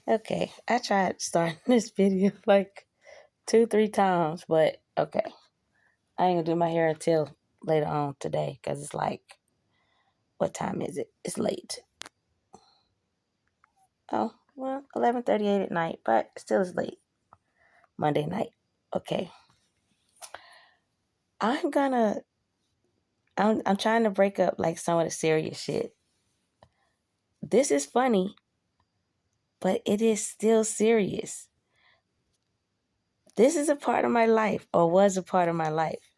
Okay, I tried starting this video like 2, 3 times, but okay. I ain't gonna do my hair until later on today because it's like, what time is it? It's late. Oh, well, 11:38 at night, but still is late. Monday night. Okay. I'm gonna, I'm trying to break up like some of the serious shit. This is funny, but it is still serious. This is a part of my life, or was a part of my life.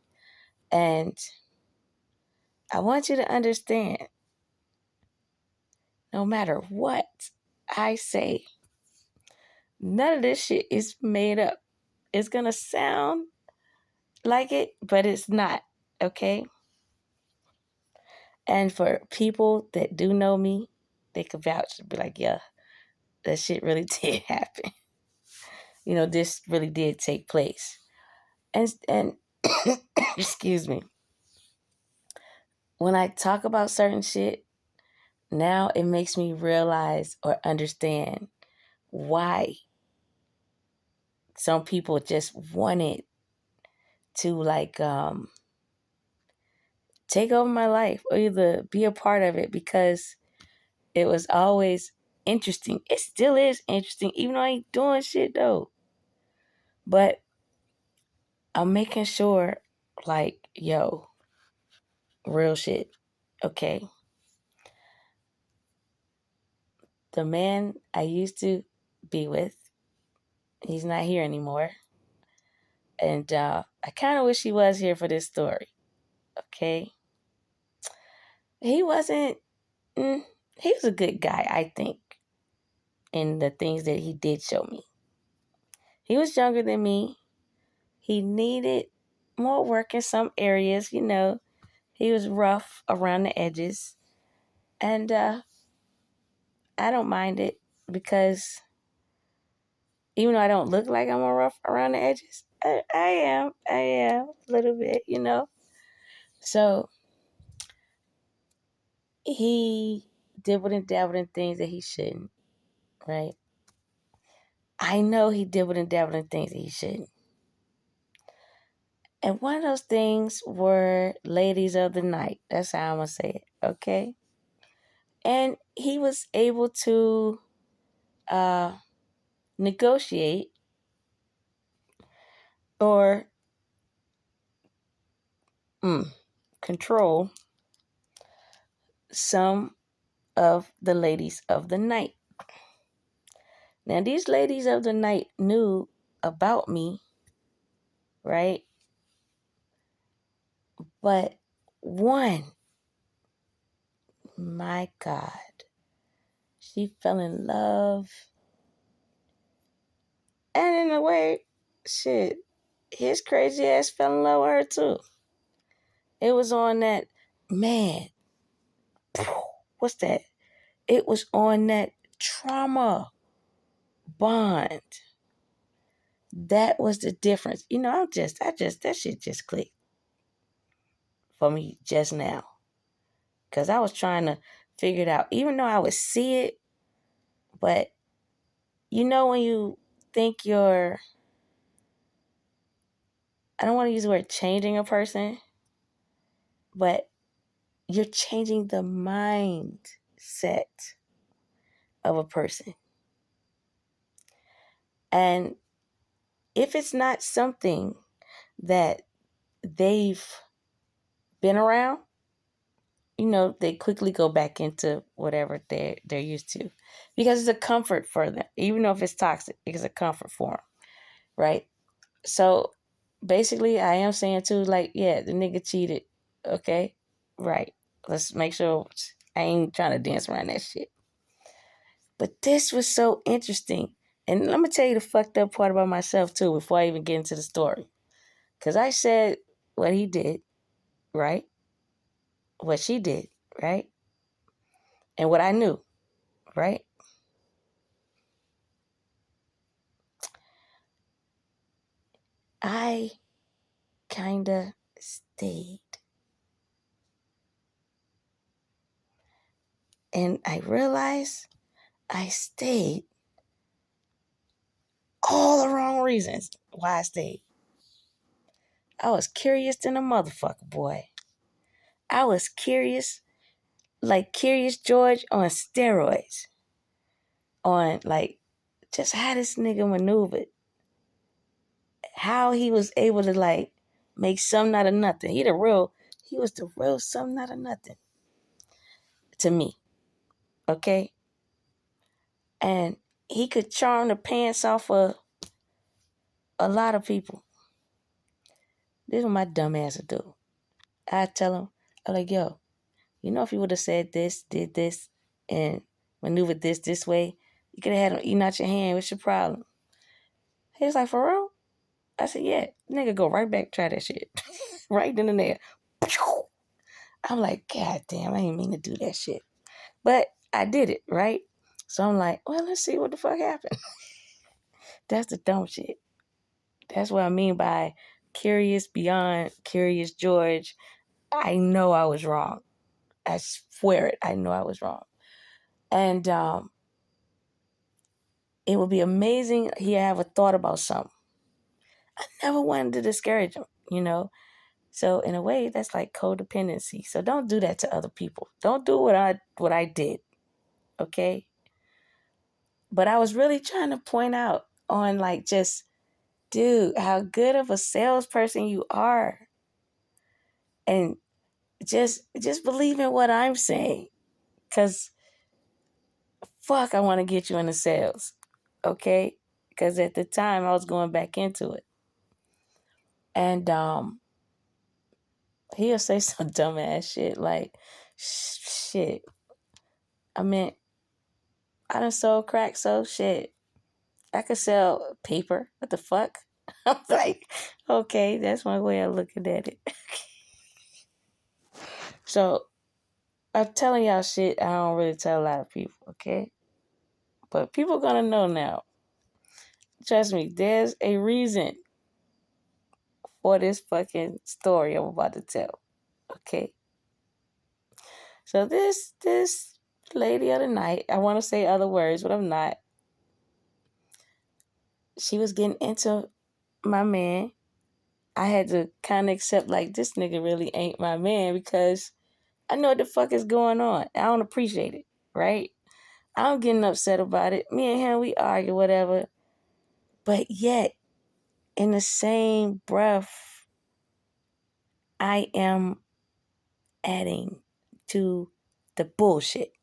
And I want you to understand, no matter what I say, none of this shit is made up. It's going to sound like it, but it's not, okay? And for people that do know me, they could vouch and be like, yeah, that shit really did happen. You know, this really did take place. And excuse me. When I talk about certain shit, now it makes me realize or understand why some people just wanted to take over my life or either be a part of it because it was always interesting. It still is interesting, even though I ain't doing shit though. But I'm making sure, like, yo, real shit, okay? The man I used to be with, he's not here anymore. And I kind of wish he was here for this story, okay? He wasn't, he was a good guy, I think, in the things that he did show me. He was younger than me. He needed more work in some areas, you know. He was rough around the edges. And I don't mind it because even though I don't look like I'm a rough around the edges, I am a little bit, you know. So he dibbled and dabbled in things that he shouldn't, right? I know he dibbled and dabbled in things that he shouldn't. And one of those things were ladies of the night. That's how I'm going to say it, okay? And he was able to negotiate or control some of the ladies of the night. Now, these ladies of the night knew about me, right? But one, my God, she fell in love. And in a way, shit, his crazy ass fell in love with her too. It was on that, man, what's that? It was on that trauma bond. That was the difference. You know, that shit just clicked for me just now. Because I was trying to figure it out, even though I would see it. But you know when you think I don't want to use the word changing a person, but you're changing the mindset of a person. And if it's not something that they've been around, you know, they quickly go back into whatever they're used to. Because it's a comfort for them. Even though if it's toxic, it's a comfort for them. Right? So basically, I am saying too, like, yeah, the nigga cheated. Okay? Right. Let's make sure I ain't trying to dance around that shit. But this was so interesting. And let me tell you the fucked up part about myself too before I even get into the story. Because I said what he did, right? What she did, right? And what I knew, right? I kind of stayed. And I realized I stayed all the wrong reasons why I stayed. I was curious than a motherfucker, boy. I was curious, like Curious George on steroids. On like just how this nigga maneuvered. How he was able to like make something out of nothing. He was the real something out of nothing to me. Okay? And he could charm the pants off of a lot of people. This is what my dumb ass would do. I'd tell him, I'm like, yo, you know, if you would have said this, did this, and maneuvered this way, you could have had him eating out your hand. What's your problem? He was like, for real? I said, yeah. Nigga, go right back, try that shit. Right in the nail. I'm like, God damn, I didn't mean to do that shit. But I did it, right? So I'm like, well, let's see what the fuck happened. That's the dumb shit. That's what I mean by curious beyond Curious George. I know I was wrong. I swear it. I know I was wrong. And it would be amazing he have a thought about something. I never wanted to discourage him, you know? So in a way, that's like codependency. So don't do that to other people. Don't do what I did, okay? But I was really trying to point out on like just, dude, how good of a salesperson you are. And just believe in what I'm saying. Because fuck, I want to get you into sales, okay? Because at the time, I was going back into it. And he'll say some dumbass shit like, shit. I mean, I done sold crack, so shit. I could sell paper. What the fuck? I'm like, okay, that's my way of looking at it. So I'm telling y'all shit I don't really tell a lot of people, okay? But people gonna know now. Trust me, there's a reason for this fucking story I'm about to tell, okay? So this lady of the night, I want to say other words, but I'm not. She was getting into my man. I had to kind of accept like this nigga really ain't my man because I know what the fuck is going on. I don't appreciate it, right? I'm getting upset about it. Me and him, we argue, whatever. But yet, in the same breath, I am adding to the bullshit.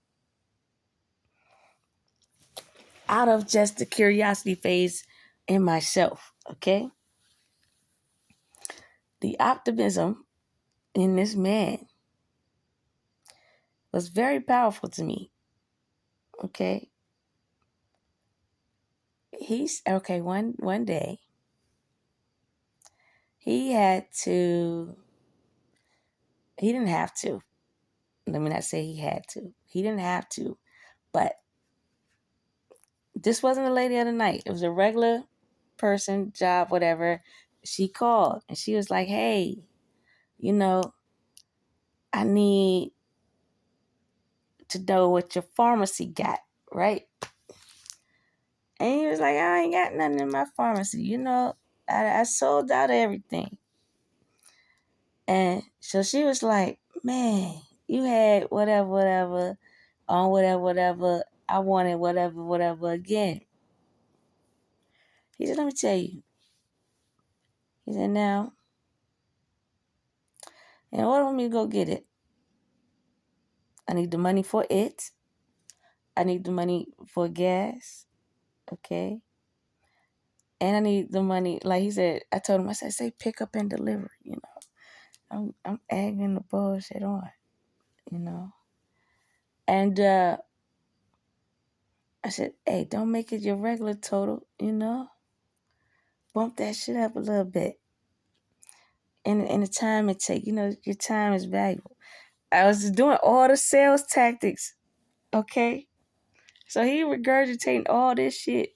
Out of just the curiosity phase in myself, okay? The optimism in this man was very powerful to me, okay? He's, okay, one day, he didn't have to. Let me not say he had to. He didn't have to, but this wasn't a lady of the night. It was a regular person, job, whatever. She called and she was like, hey, you know, I need to know what your pharmacy got, right? And he was like, I ain't got nothing in my pharmacy. You know, I sold out everything. And so she was like, man, you had whatever, on whatever. I wanted whatever again. He said, let me tell you. He said, now, in order for me to go get it, I need the money for it. I need the money for gas. Okay. And I need the money, like he said, I told him, I said, say pick up and deliver, you know. I'm egging the bullshit on, you know. And I said, hey, don't make it your regular total, you know. Bump that shit up a little bit. And the time it take, you know, your time is valuable. I was doing all the sales tactics, okay? So he regurgitating all this shit.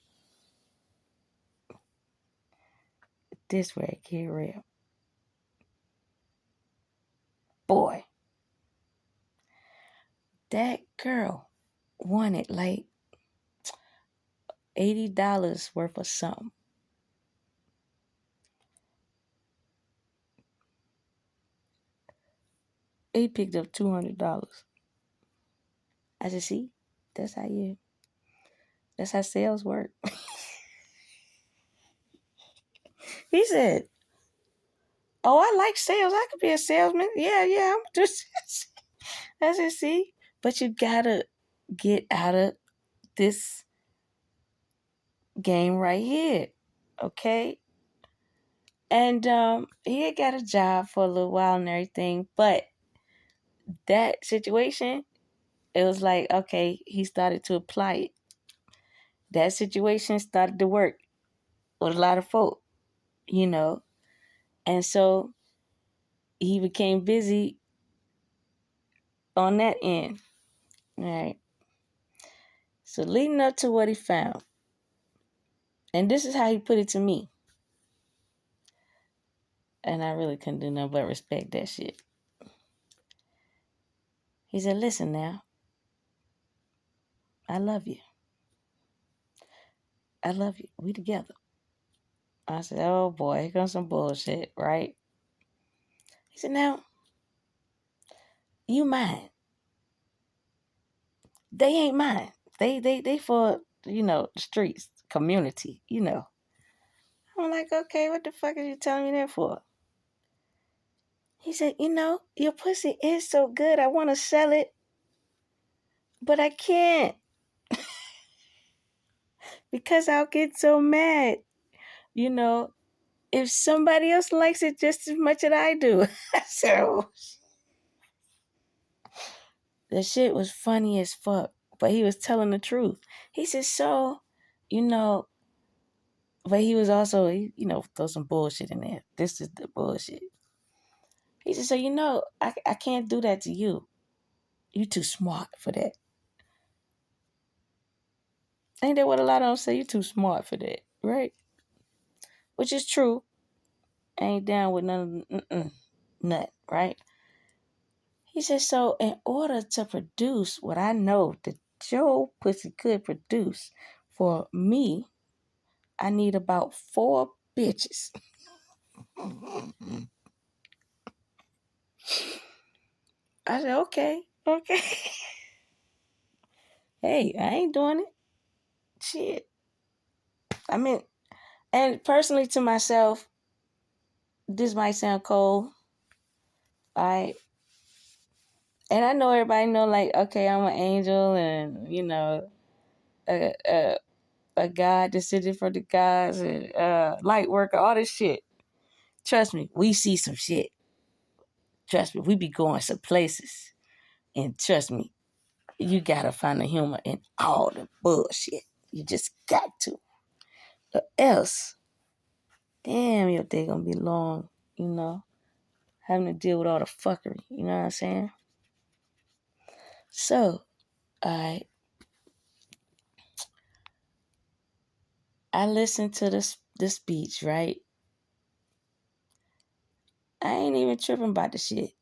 This way it get real. Boy, that girl wanted like $80 worth of something. He picked up $200. I said, see, that's that's how sales work. He said, oh, I like sales. I could be a salesman. Yeah, I'm just, I said, see, but you gotta get out of this game right here, okay? And he had got a job for a little while and everything, but that situation, it was like, okay, he started to apply it. That situation started to work with a lot of folk, you know. And so he became busy on that end. All right. So leading up to what he found, and this is how he put it to me. And I really couldn't do nothing but respect that shit. He said, listen now, I love you. I love you. We together. I said, oh boy, here comes some bullshit, right? He said, now, you mine. They ain't mine. They for, the streets, community, I'm like, okay, what the fuck are you telling me that for? He said, your pussy is so good. I want to sell it, but I can't because I'll get so mad. If somebody else likes it just as much as I do. So the shit was funny as fuck, but he was telling the truth. He said, so, you know, but he was also, throw some bullshit in there. This is the bullshit. He said, so, I can't do that to you. You too smart for that. Ain't that what a lot of them say? You too smart for that, right? Which is true. I ain't down with none, right? He said, so in order to produce what I know that your pussy could produce for me, I need about 4 bitches. I said, okay. Hey, I ain't doing it. Shit. I mean, and personally to myself, this might sound cold. I and I know everybody know, like, okay, I'm an angel and, a, a God descended from the gods and light worker, all this shit. Trust me, we see some shit. Trust me, we be going some places. And trust me, you gotta find the humor in all the bullshit. You just got to. Or else, damn, your day gonna be long, having to deal with all the fuckery. You know what I'm saying? So, I listened to this speech, right? I ain't even tripping about the shit.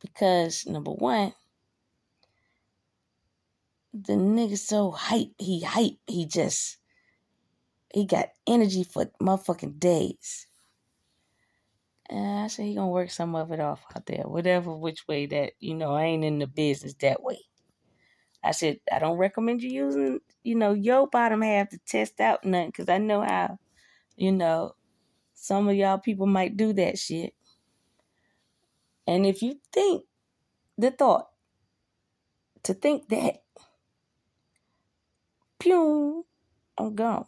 Because, number one, the nigga so hype. He hype. He got energy for motherfucking days. And I said he gonna work some of it off out there. Whatever which way that, I ain't in the business that way. I said, I don't recommend you using, your bottom half to test out nothing. Because I know how, some of y'all people might do that shit. And if you think the thought to think that, pew, I'm gone.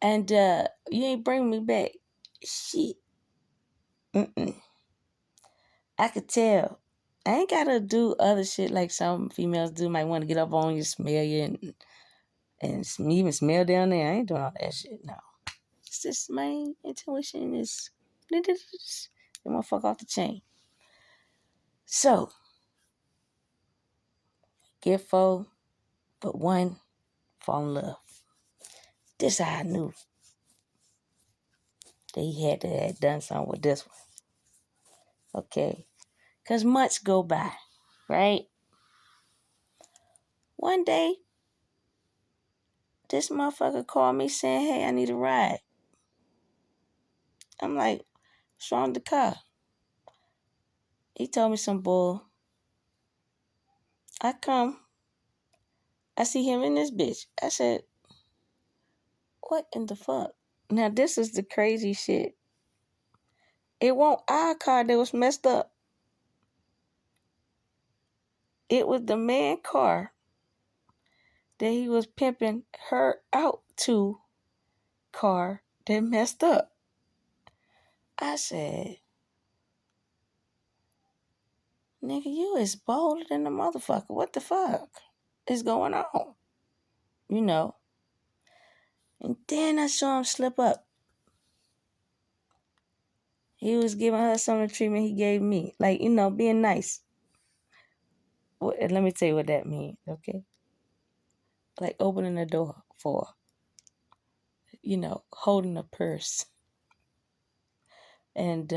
And you ain't bring me back. Shit. I could tell. I ain't gotta do other shit like some females do. Might want to get up on you, smell you, and even smell down there. I ain't doing all that shit. No. It's just my intuition is the motherfucker off the chain. So, get 4, but 1 fall in love. This how I knew that he had to have done something with this one. Okay. Because months go by, right? One day, this motherfucker called me saying, hey, I need a ride. I'm like, what's wrong with the car? He told me some bull. I come. I see him in this bitch. I said, what in the fuck? Now, this is the crazy shit. It wasn't our car that was messed up. It was the man car that he was pimping her out to car that messed up. I said, nigga, you is bolder than the motherfucker. What the fuck is going on? You know. And then I saw him slip up. He was giving her some of the treatment he gave me. Like, being nice. Let me tell you what that means, okay? Like opening the door for, holding a purse. And,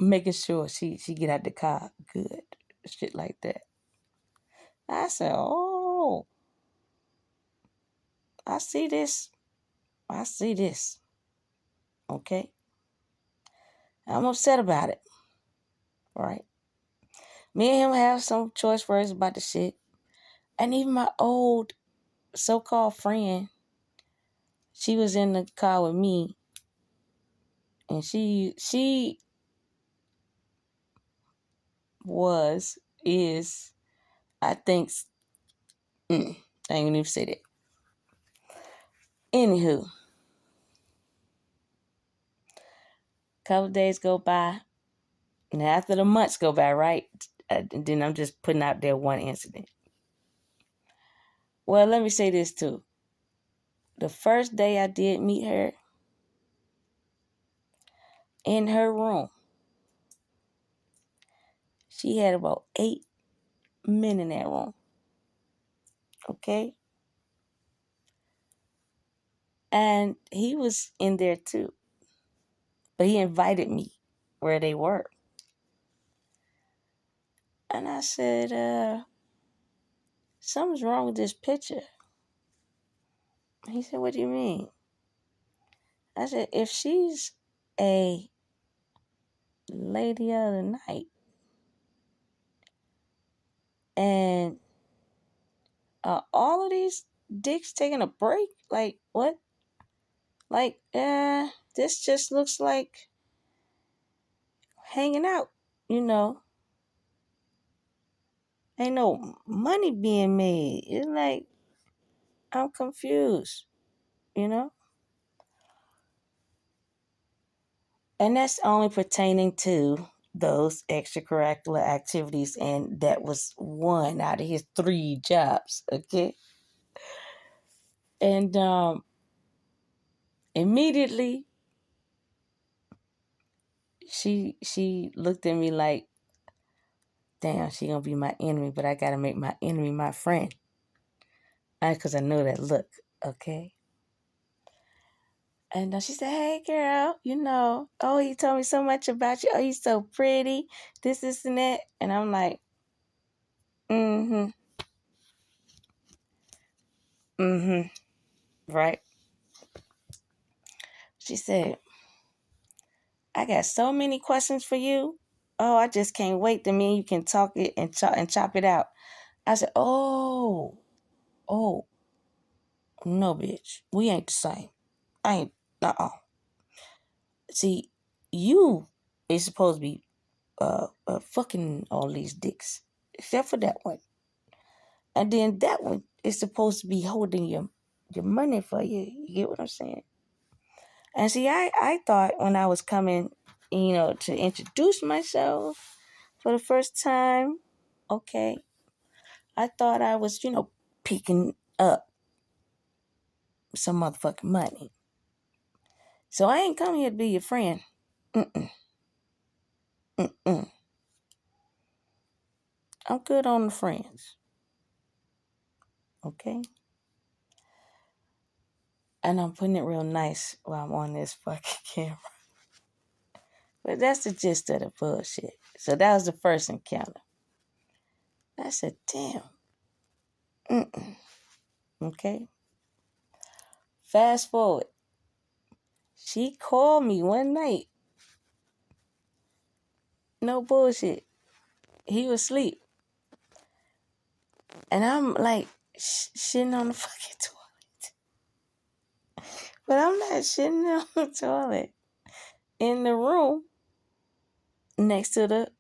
making sure she get out the car good. Shit like that. I said, oh, I see this. Okay? I'm upset about it. Right? Me and him have some choice words about the shit. And even my old so-called friend, she was in the car with me. And she is, I think, I ain't gonna even say that. Anywho, couple days go by. And after the months go by, right? And then I'm just putting out there one incident. Well, let me say this too. The first day I did meet her, in her room, she had about 8 men in that room. Okay? And he was in there too. But he invited me where they were. And I said, something's wrong with this picture. He said, what do you mean? I said, if she's a lady of the night and all of these dicks taking a break, like what? Like, this just looks like hanging out, Ain't no money being made. It's like, I'm confused, And that's only pertaining to those extracurricular activities. And that was one out of his 3 jobs, okay? And immediately, she looked at me like, damn, she gonna be my enemy, but I gotta make my enemy my friend. Because I know that look, okay? And she said, hey, girl, oh, he told me so much about you. Oh, you're so pretty, this, and that. And I'm like, mm-hmm, right? She said, I got so many questions for you. Oh, I just can't wait to me you can talk it and chop it out. I said, oh, no, bitch. We ain't the same. I ain't, See, you is supposed to be fucking all these dicks. Except for that one. And then that one is supposed to be holding your money for you. You get what I'm saying? And see, I thought when I was coming, to introduce myself for the first time, okay, I thought I was, picking up some motherfucking money. So I ain't come here to be your friend. Mm-mm. I'm good on the friends. Okay? And I'm putting it real nice while I'm on this fucking camera. But that's the gist of the bullshit. So that was the first encounter. I said, damn. Okay? Fast forward. She called me one night. No bullshit. He was asleep. And I'm like shitting on the fucking toilet. But I'm not shitting on the toilet in the room next to the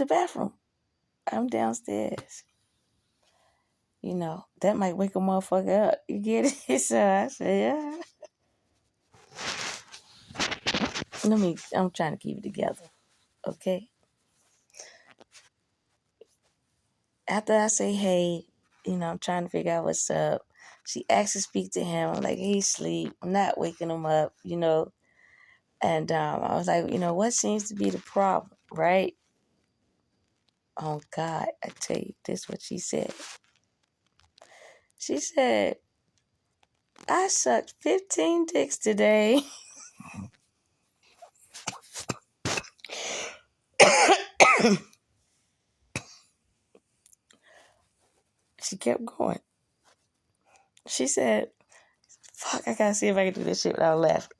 bathroom. I'm downstairs. That might wake a motherfucker up. You get it? So I said, yeah. I'm trying to keep it together. Okay? After I say, hey, I'm trying to figure out what's up. She asks to speak to him. I'm like, he's asleep. I'm not waking him up, And I was like, what seems to be the problem, right? Oh, God, I tell you, this is what she said. She said, I sucked 15 dicks today. She kept going. She said, fuck, I gotta see if I can do this shit without laughing.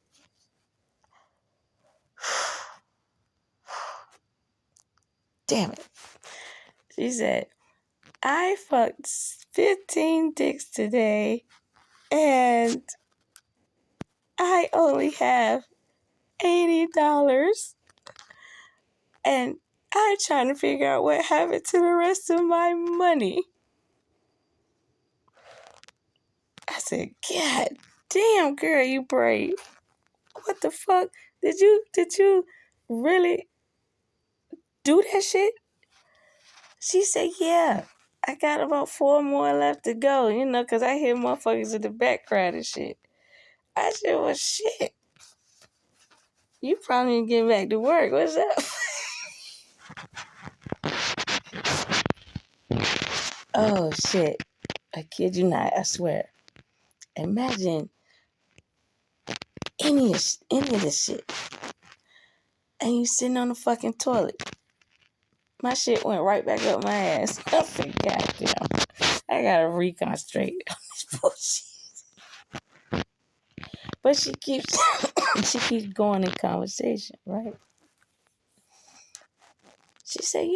Damn it. She said, I fucked 15 dicks today and I only have $80 and I'm trying to figure out what happened to the rest of my money. I said, God damn, girl, you brave. What the fuck? Did you really do that shit? She said, yeah. I got about 4 more left to go, because I hear motherfuckers in the background and shit. I said, well, shit. You probably need to get back to work. What's up? Oh, shit. I kid you not. I swear. Imagine any of this shit. And you sitting on the fucking toilet. My shit went right back up my ass. I said, goddamn. I gotta reconcentrate on this bullshit. But she keeps going in conversation, right? She said,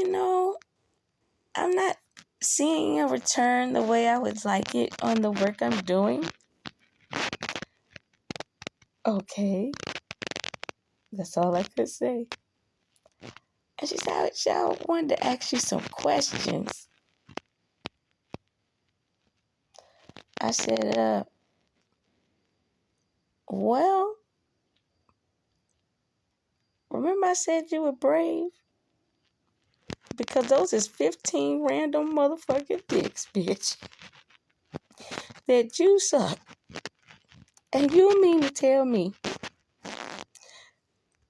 I'm not seeing a return the way I would like it on the work I'm doing. Okay. That's all I could say. And she said, I wanted to ask you some questions. I said, well, remember I said you were brave? Because those is 15 random motherfucking dicks, bitch, that you suck. And you mean to tell me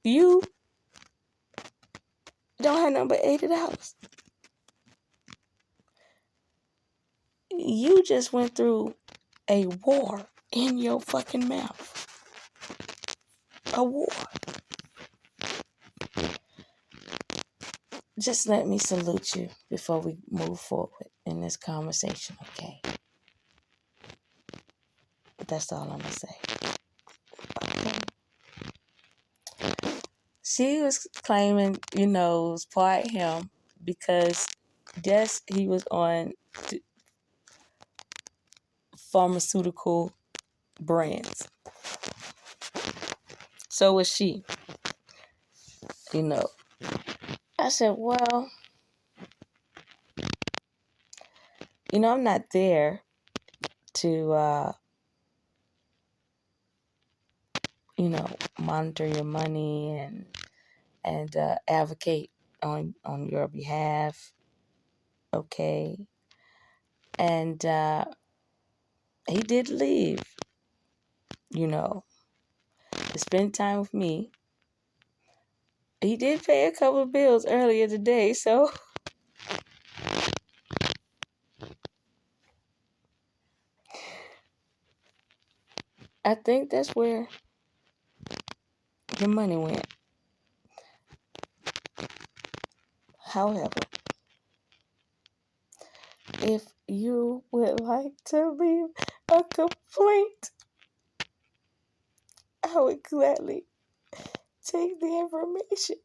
you don't have number $80? You just went through a war in your fucking mouth. A war. Just let me salute you before we move forward in this conversation, okay? That's all I'm going to say. Okay. She was claiming, it was part him because, yes, he was on pharmaceutical brands. So was she, I said, well, I'm not there to, monitor your money and advocate on your behalf, okay? And he did leave, to spend time with me. He did pay a couple of bills earlier today, so I think that's where your money went. However, if you would like to leave a complaint, I would gladly take the information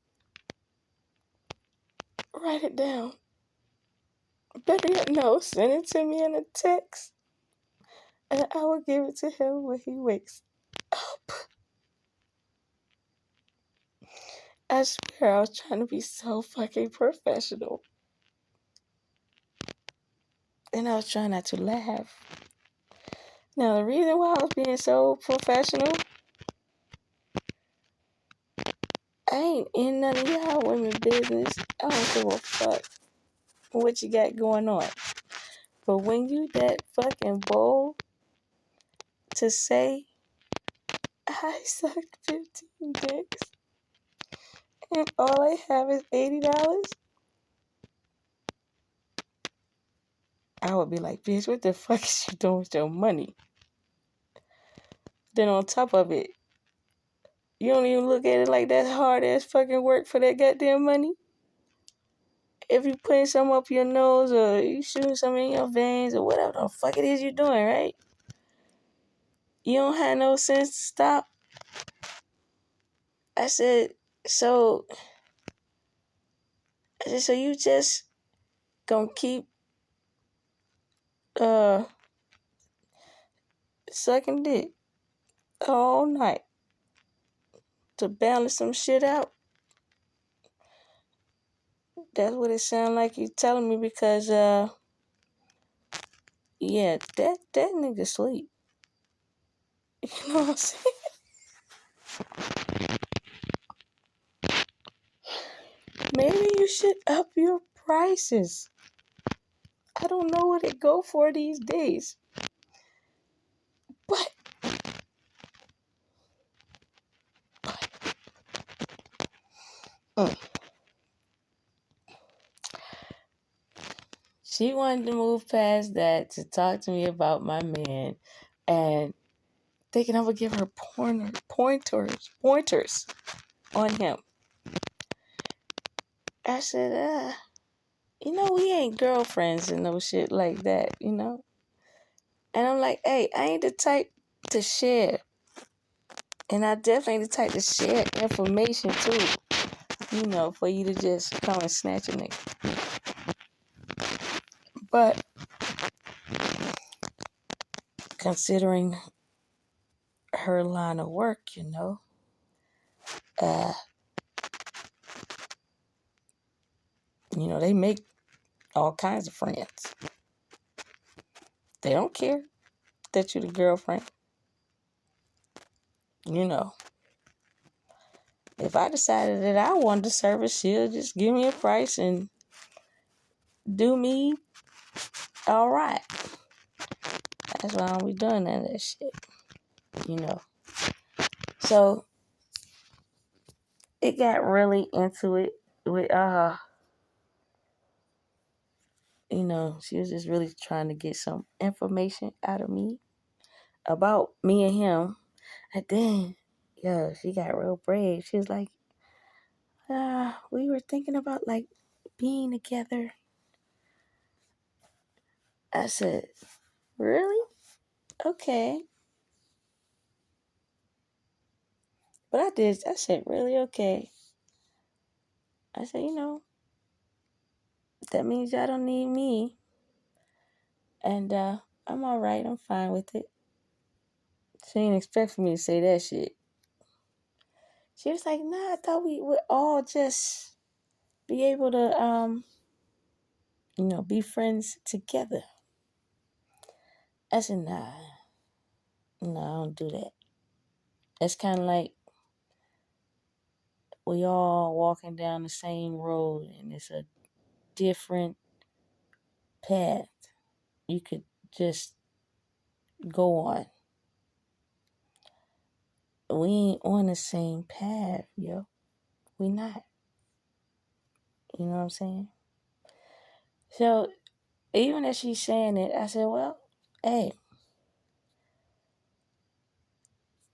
write it down. Better yet, no, send it to me in a text, and I will give it to him when he wakes up. I swear I was trying to be so fucking professional. And I was trying not to laugh. Now, the reason why I was being so professional, I ain't in none of y'all women business. I don't give a fuck what you got going on. But when you that fucking bold to say, I sucked 15 dicks and all I have is $80, I would be like, bitch, what the fuck is you doing with your money? Then on top of it, you don't even look at it like that's hard ass fucking work for that goddamn money. If you putting some up your nose or you shooting some in your veins or whatever the fuck it is you doing, right? You don't have no sense to stop. I said, so so you just gonna keep uh sucking dick all night to balance some shit out? That's what it sound like you telling me because yeah, that nigga sleep. You know what I'm saying? Maybe you should up your prices. I don't know what it go for these days. But she wanted to move past that to talk to me about my man and thinking I would give her pointers on him. I said, we ain't girlfriends and no shit like that, And I'm like, hey, I ain't the type to share. And I definitely ain't the type to share information too, for you to just come and snatch a nigga. But considering her line of work, they make all kinds of friends. They don't care that you're the girlfriend. If I decided that I wanted the service, she'll just give me a price and do me all right. That's why I don't be doing none of that shit, So it got really into it with she was just really trying to get some information out of me about me and him. And then, she got real brave. She was like, we were thinking about like being together. I said, really? Okay. But I said, really? Okay. I said, that means y'all don't need me. And I'm all right. I'm fine with it. She didn't expect for me to say that shit. She was like, nah, I thought we would all just be able to, be friends together. I said, nah, no, I don't do that. It's kind of like we all walking down the same road and it's a different path you could just go on. We ain't on the same path, yo. We not. You know what I'm saying? So even as she's saying it, I said, well, hey,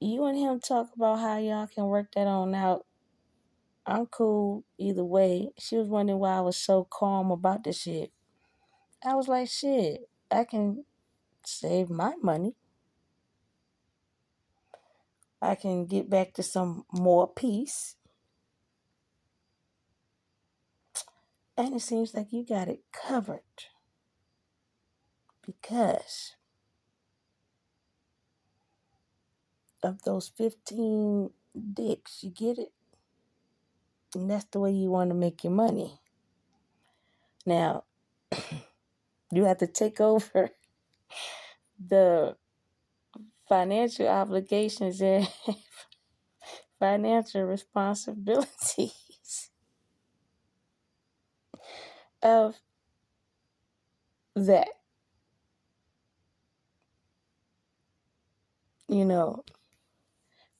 you and him talk about how y'all can work that on out. I'm cool either way. She was wondering why I was so calm about the shit. I was like, shit, I can save my money. I can get back to some more peace. And it seems like you got it covered because of those 15 dicks. You get it? And that's the way you want to make your money. Now, you have to take over the financial obligations and financial responsibilities of that, you know.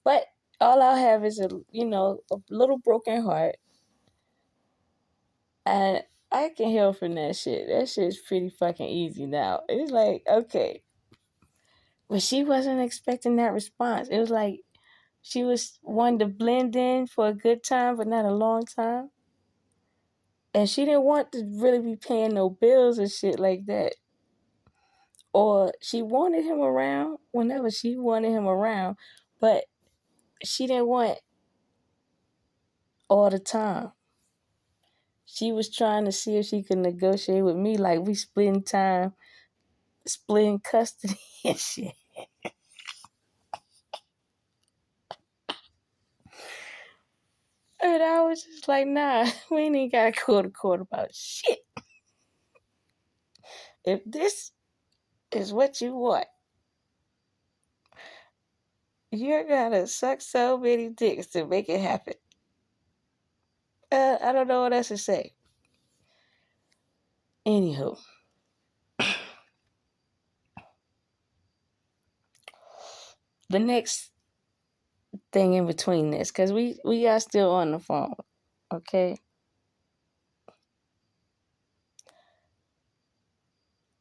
But all I have is a little broken heart, and I can heal from that shit. That shit's pretty fucking easy now. It's like, okay, but she wasn't expecting that response. It was like she was wanting to blend in for a good time, but not a long time. And she didn't want to really be paying no bills and shit like that. Or she wanted him around whenever she wanted him around, but she didn't want all the time. She was trying to see if she could negotiate with me, like we splitting time, splitting custody and shit. And I was just like, nah, we ain't got to go to court about shit. If this is what you want, you're gonna suck so many dicks to make it happen. I don't know what else to say. Anywho, the next thing in between this, because we are still on the phone, okay?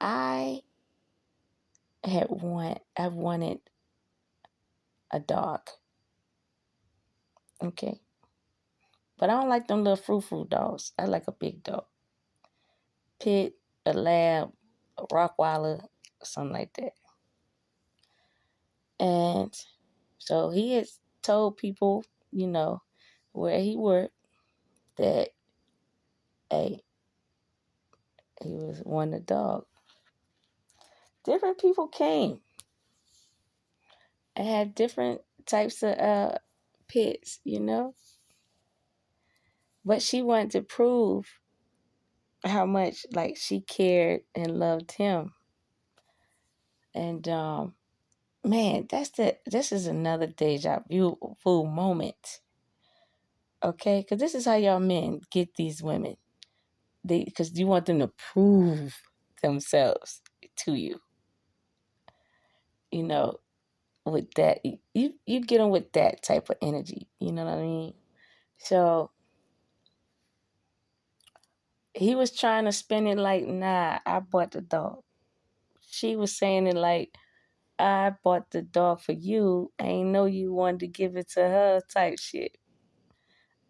I I wanted a dog, okay? But I don't like them little frou-frou dogs. I like a big dog. Pit, a lab, a Rottweiler, something like that. And so he had told people, where he worked that, hey, he was wanting a dog. Different people came and had different types of pets, But she wanted to prove how much like she cared and loved him. And man, this is another deja vu moment. Okay? Because this is how y'all men get these women. Because you want them to prove themselves to you. With that, you get them with that type of energy. You know what I mean? So he was trying to spin it like, nah, I bought the dog. She was saying it like, I bought the dog for you. I ain't know you wanted to give it to her type shit.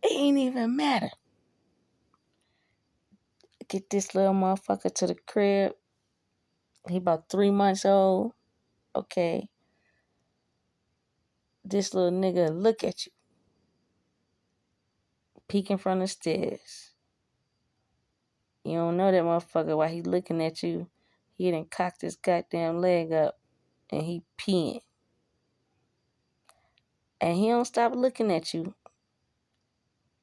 It ain't even matter. Get this little motherfucker to the crib. He about 3 months old. Okay. This little nigga look at you. Peeking from the stairs. You don't know that motherfucker while he looking at you. He done cocked his goddamn leg up and he peeing. And he don't stop looking at you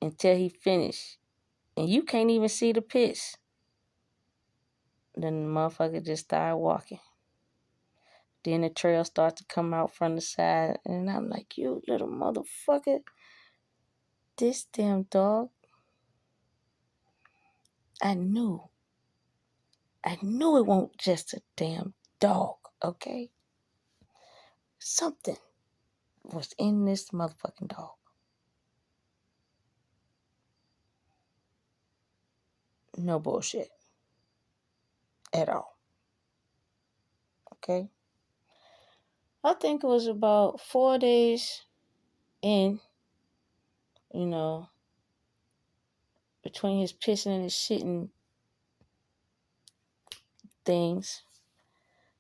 until he finish. And you can't even see the piss. Then the motherfucker just started walking. Then the trail starts to come out from the side. And I'm like, you little motherfucker. This damn dog. I knew it won't just a damn dog, okay? Something was in this motherfucking dog. No bullshit. At all. Okay? I think it was about 4 days in, between his pissing and his shitting things.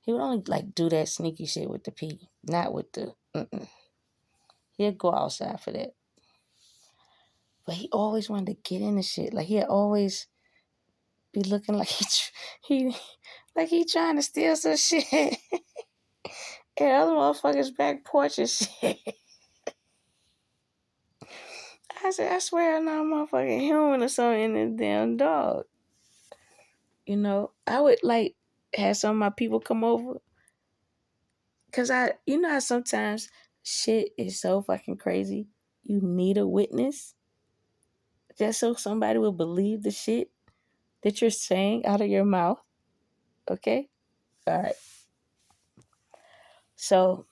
He would only like do that sneaky shit with the pee, not with the. He'd go outside for that, but he always wanted to get into shit. Like he had always be looking like he like he trying to steal some shit. And other motherfuckers back porch and shit. I said, I swear I'm not a motherfucking human or something in this damn dog. You know, I would like have some of my people come over. Cause you know how sometimes shit is so fucking crazy. You need a witness just so somebody will believe the shit that you're saying out of your mouth. Okay? All right. So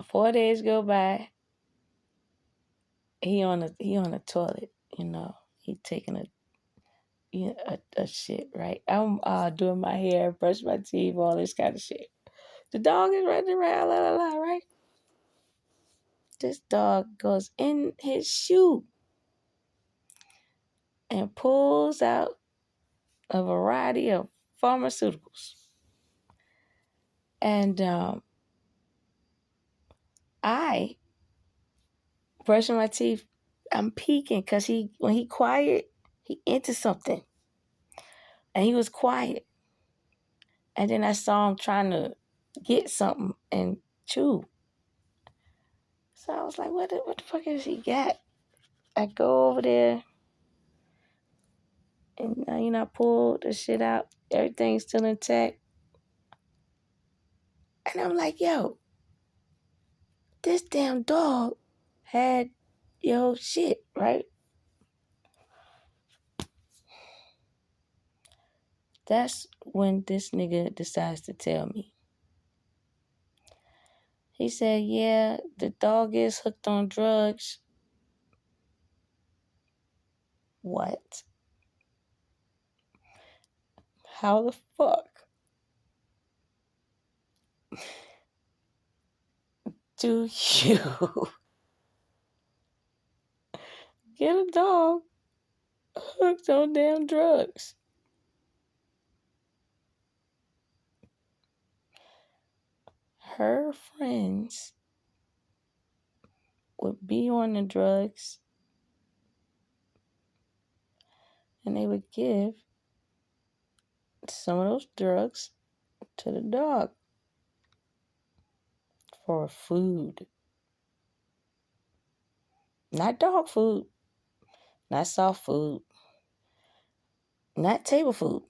4 days go by. He on the toilet. You know, he taking a shit. Right. I'm doing my hair, brush my teeth, all this kind of shit. The dog is running around, la la la. Right. This dog goes in his shoe and pulls out a variety of pharmaceuticals. And I, brushing my teeth, I'm peeking because when he quiet, he into something. And he was quiet. And then I saw him trying to get something and chew. So I was like, what the fuck has he got? I go over there and, I pull the shit out. Everything's still intact. And I'm like, yo, this damn dog had your shit, right? That's when this nigga decides to tell me. He said, yeah, the dog is hooked on drugs. What? How the fuck do you get a dog hooked on damn drugs? Her friends would be on the drugs and they would give some of those drugs to the dog for food. Not dog food, not soft food, not table food.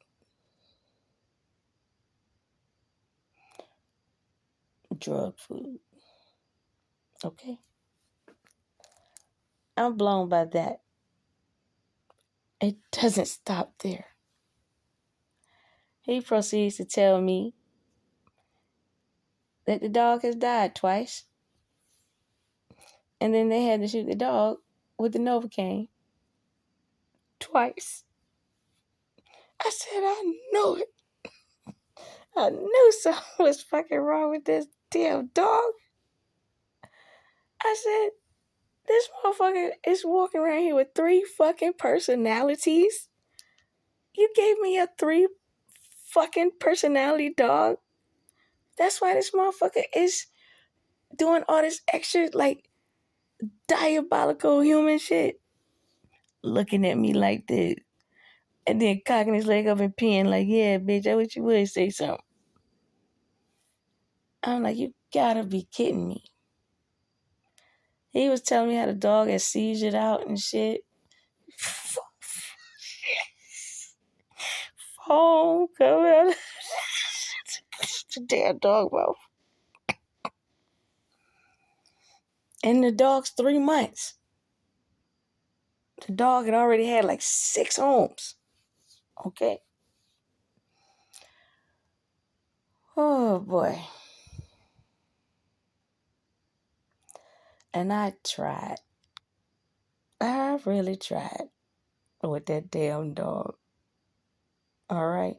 Drug food. Okay? I'm blown by that. It doesn't stop there. He proceeds to tell me that the dog has died twice. And then they had to shoot the dog with the Novocaine twice. I said, I knew it. I knew something was fucking wrong with this damn dog. I said, this motherfucker is walking around here with 3 fucking personalities. You gave me a 3 fucking personality dog. That's why this motherfucker is doing all this extra, like, diabolical human shit. Looking at me like this. And then cocking his leg up and peeing like, yeah, bitch, I wish you would say something. I'm like, you gotta be kidding me. He was telling me how the dog had seizured out and shit. Foam coming out. It's a damn dog mouth. And the dog's 3 months. The dog had already had like 6 homes. Okay. Oh boy. And I tried. I really tried with that damn dog. All right.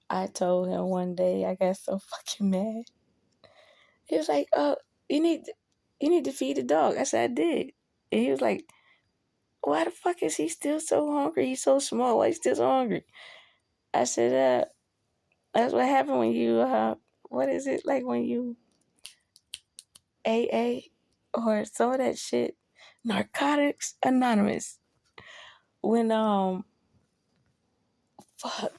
I told him one day, I got so fucking mad. He was like, you need to feed the dog. I said, I did. And he was like, why the fuck is he still so hungry? He's so small. Why is he still so hungry? I said, that's what happened when you, what is it? Like when you AA or some of that shit. Narcotics Anonymous. when fuck,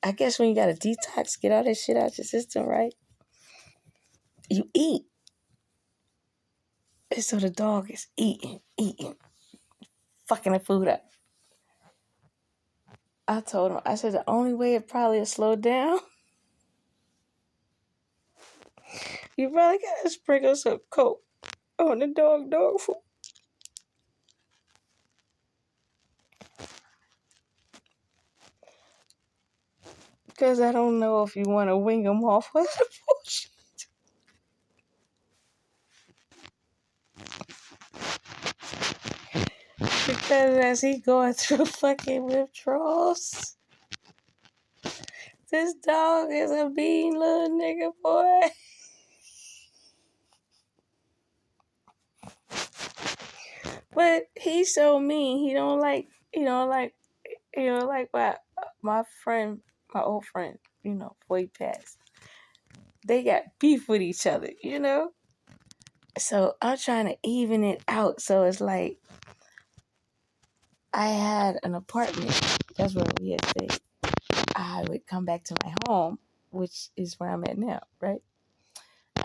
I guess when you got to detox, get all that shit out your system, right? You eat. And so the dog is eating, fucking the food up. I told him, I said the only way it probably will slow down, you probably gotta sprinkle some Coke on the dog food. Because I don't know if you want to wing him off with the bullshit. Because as he going through fucking withdrawals, this dog is a mean little nigga, boy. But he's so mean. He don't like my friend, my old friend, before he passed. They got beef with each other. So I'm trying to even it out. So it's like I had an apartment. That's where we had stayed. I would come back to my home, which is where I'm at now, right?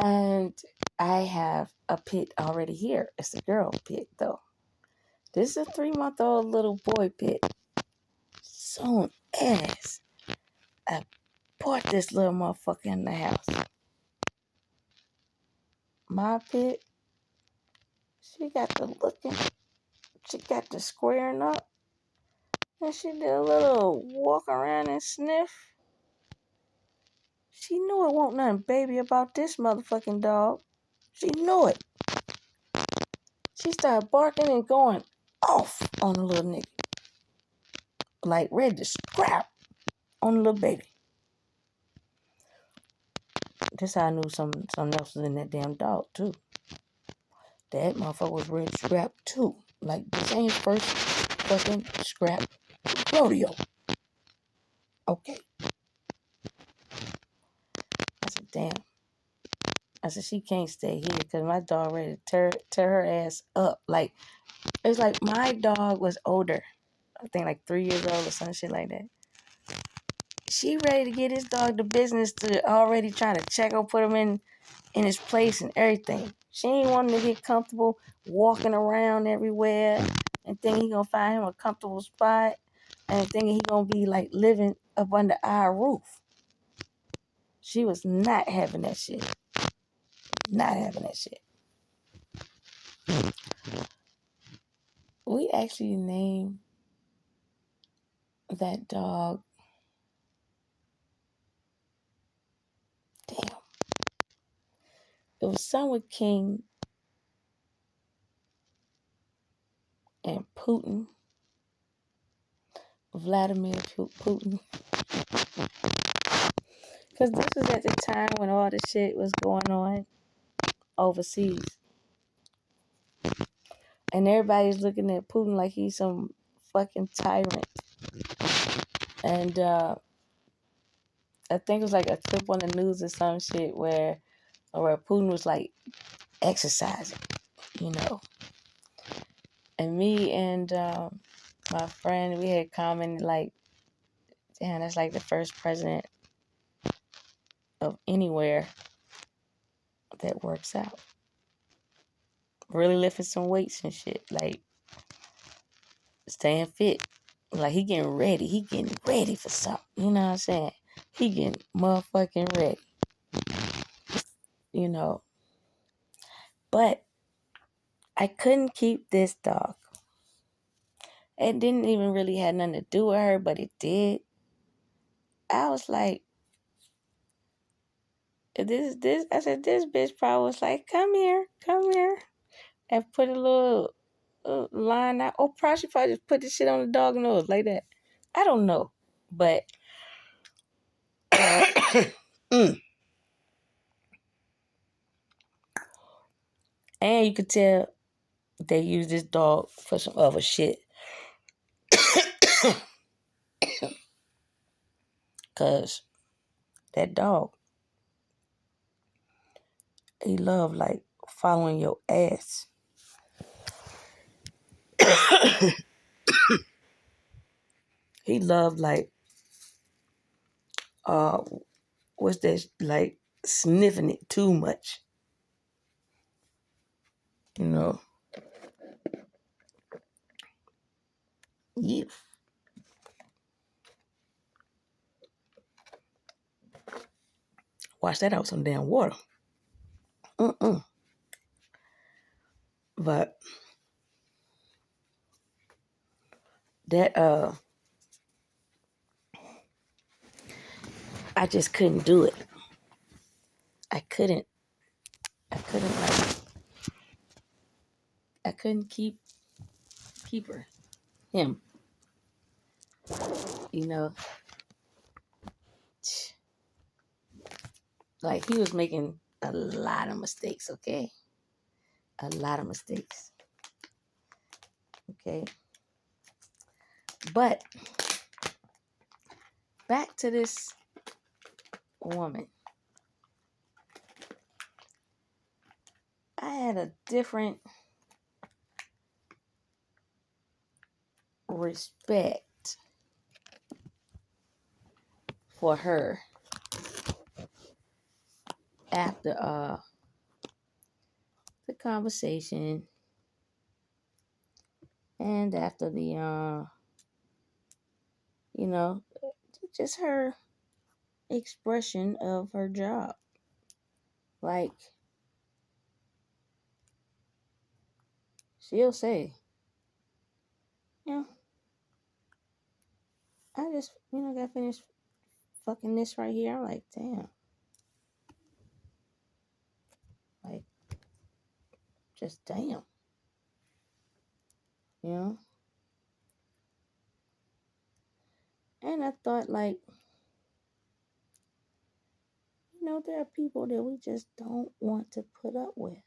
And I have a pit already here. It's a girl pit, though. This is a 3-month-old little boy pit. Soon as I brought this little motherfucker in the house, my pit, she got the looking, she got the squaring up, and she did a little walk around and sniff. She knew it wasn't nothing baby about this motherfucking dog. She knew it. She started barking and going off on the little nigga. Like ready to scrap on the little baby. This how I knew something else was in that damn dog, too. That motherfucker was ready to scrap, too. Like, this ain't his first fucking scrap rodeo. Okay. I said, damn. I said, she can't stay here because my dog ready to tear her ass up. Like, it's like my dog was older. I think like 3 years old or some shit like that. She ready to get his dog the business to already trying to check or put him in his place and everything. She ain't wanting to get comfortable walking around everywhere and think he gonna find him a comfortable spot and thinking he gonna be like living up under our roof. She was not having that shit. Not having that shit. We actually named that dog. Damn. It was something with King and Putin. Vladimir Putin. Because this was at the time when all the shit was going on overseas. And everybody's looking at Putin like he's some fucking tyrant. And I think it was like a clip on the news or some shit where Putin was like exercising, you know. And me and my friend, we had commented like, damn, that's like the first president of anywhere that works out. Really lifting some weights and shit. Like, staying fit. Like, he getting ready. He getting ready for something. You know what I'm saying? He getting motherfucking ready. You know. But I couldn't keep this dog. It didn't even really have nothing to do with her, but it did. I was like, I said, this bitch probably was like, come here, and put a little line out. Oh, probably she probably just put this shit on the dog nose like that. I don't know, but and you could tell they use this dog for some other shit. Cause that dog, he love like following your ass. He loved like uh what's that, like sniffing it too much. You know. Yeah. Wash that out with some damn water. Mm-mm. But that I just couldn't do it. I couldn't. I couldn't like. I couldn't keep him. You know, like he was making a lot of mistakes. Okay, a lot of mistakes. Okay, but back to this woman. I had a different respect for her after the conversation and after the you know, just her expression of her job. Like she'll say, you know, I just, got finished fucking this right here. I'm like, damn. Like, just damn. You know? And I thought, like, there are people that we just don't want to put up with.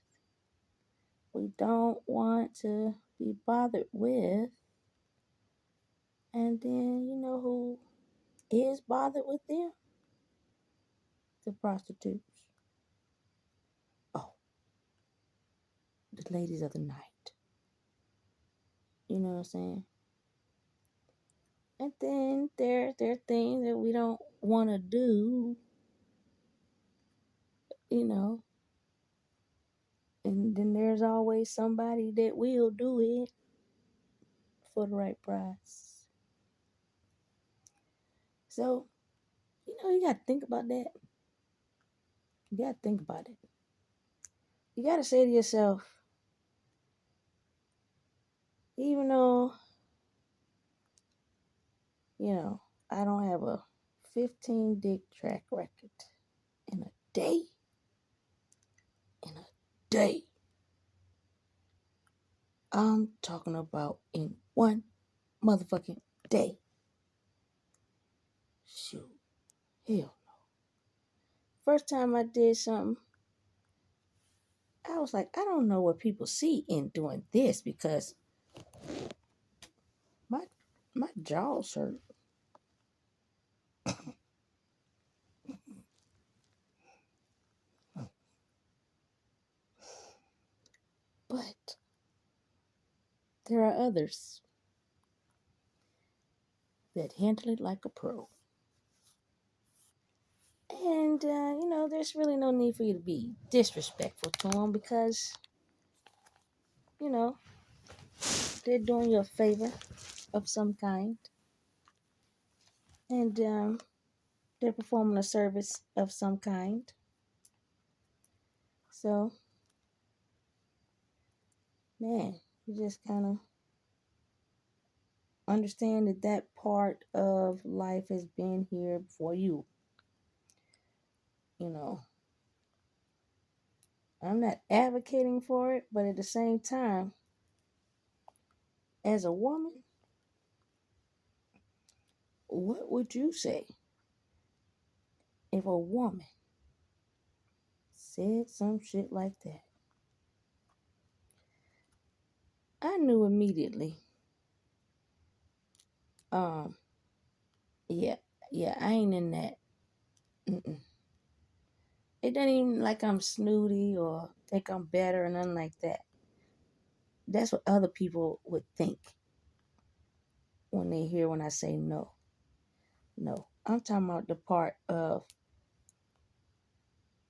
We don't want to be bothered with. And then, who is bothered with them? The prostitutes. Oh, the ladies of the night. You know what I'm saying? And then there are things that we don't want to do, you know. And then there's always somebody that will do it for the right price. So, you got to think about that. You got to think about it. You got to say to yourself, even though, I don't have a 15 dick track record in a day, in a day, I'm talking about in one motherfucking day. Shoot. Hell no. First time I did something, I was like, I don't know what people see in doing this because my my jaws hurt. But there are others that handle it like a pro. And, there's really no need for you to be disrespectful to them because, you know, they're doing you a favor of some kind. And they're performing a service of some kind. So, man, you just kind of understand that part of life has been here before you. You know, I'm not advocating for it, but at the same time, as a woman, what would you say if a woman said some shit like that? I knew immediately. Um, yeah, I ain't in that. Mm-mm. It doesn't even like I'm snooty or think I'm better or nothing like that. That's what other people would think. when they hear when I say no. No. I'm talking about the part of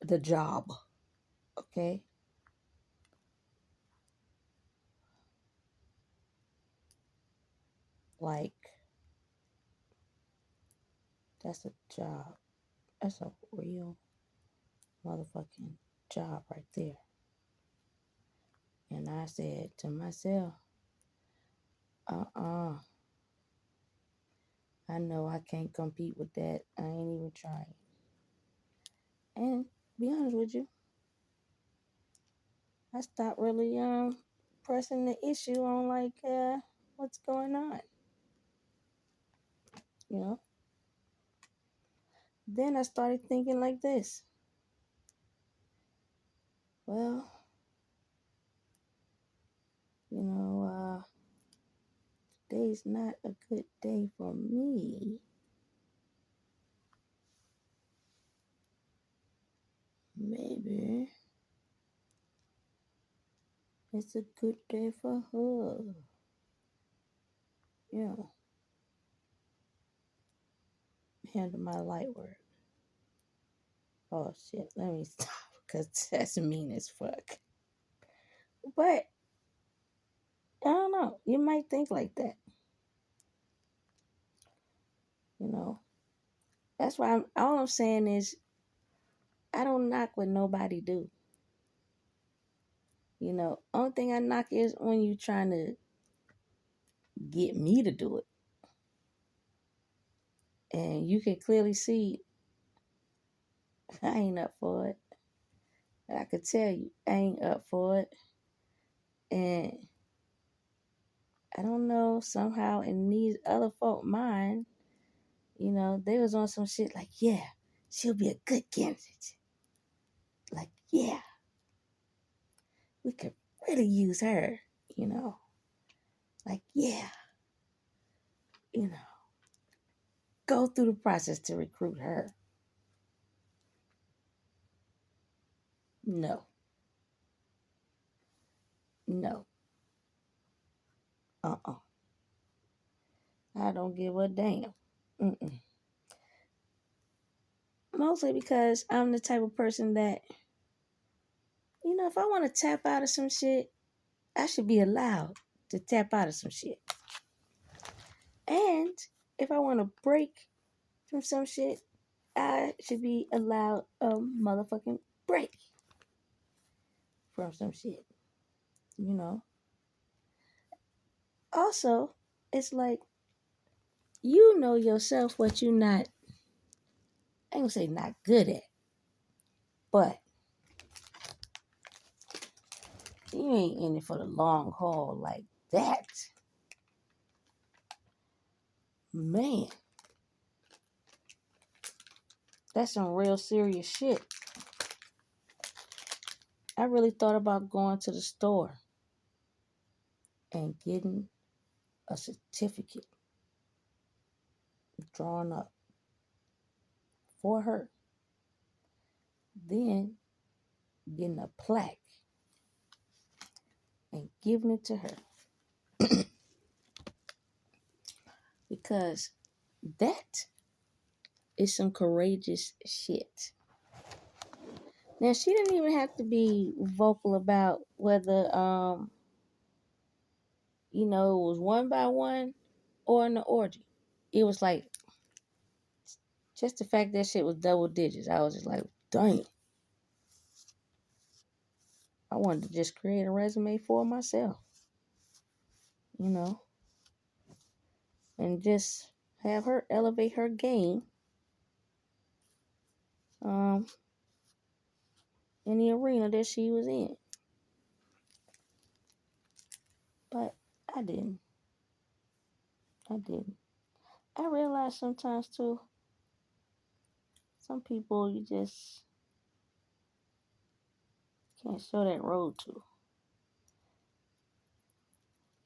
the job. Okay? Like, that's a job. That's a real motherfucking job right there. And I said to myself, uh-uh. I know I can't compete with that. I ain't even trying. And be honest with you, I stopped really pressing the issue on like what's going on. You know? Then I started thinking like this. Well, you know, today's not a good day for me. Maybe it's a good day for her. Yeah. Handle my light work. Oh shit, let me stop because that's mean as fuck. But I don't know. You might think like that. You know. That's why all I'm saying is I don't knock what nobody do. You know, only thing I knock is when you trying to get me to do it. And you can clearly see I ain't up for it. I could tell you I ain't up for it. And I don't know, somehow in these other folk mind, you know, they was on some shit like, yeah, she'll be a good candidate. Like, yeah, we could really use her, you know. Like, yeah, you know, go through the process to recruit her. No, no, uh-uh. I don't give a damn. Mm-mm. Mostly because I'm the type of person that, you know, if I want to tap out of some shit, I should be allowed to tap out of some shit. And if I want to break from some shit, I should be allowed a motherfucking break from some shit. You know? Also, it's like, you know yourself what you're not, I ain't gonna say not good at, but you ain't in it for the long haul like that. Man, that's some real serious shit. I really thought about going to the store and getting a certificate drawn up for her. Then getting a plaque and giving it to her. Because that is some courageous shit. Now she didn't even have to be vocal about whether you know, it was one by one or in the orgy. It was like just the fact that shit was double digits. I was just like, dang. I wanted to just create a resume for myself. You know. And just have her elevate her game um in the arena that she was in. But I didn't. I didn't. I realized sometimes too, some people you just can't show that road to.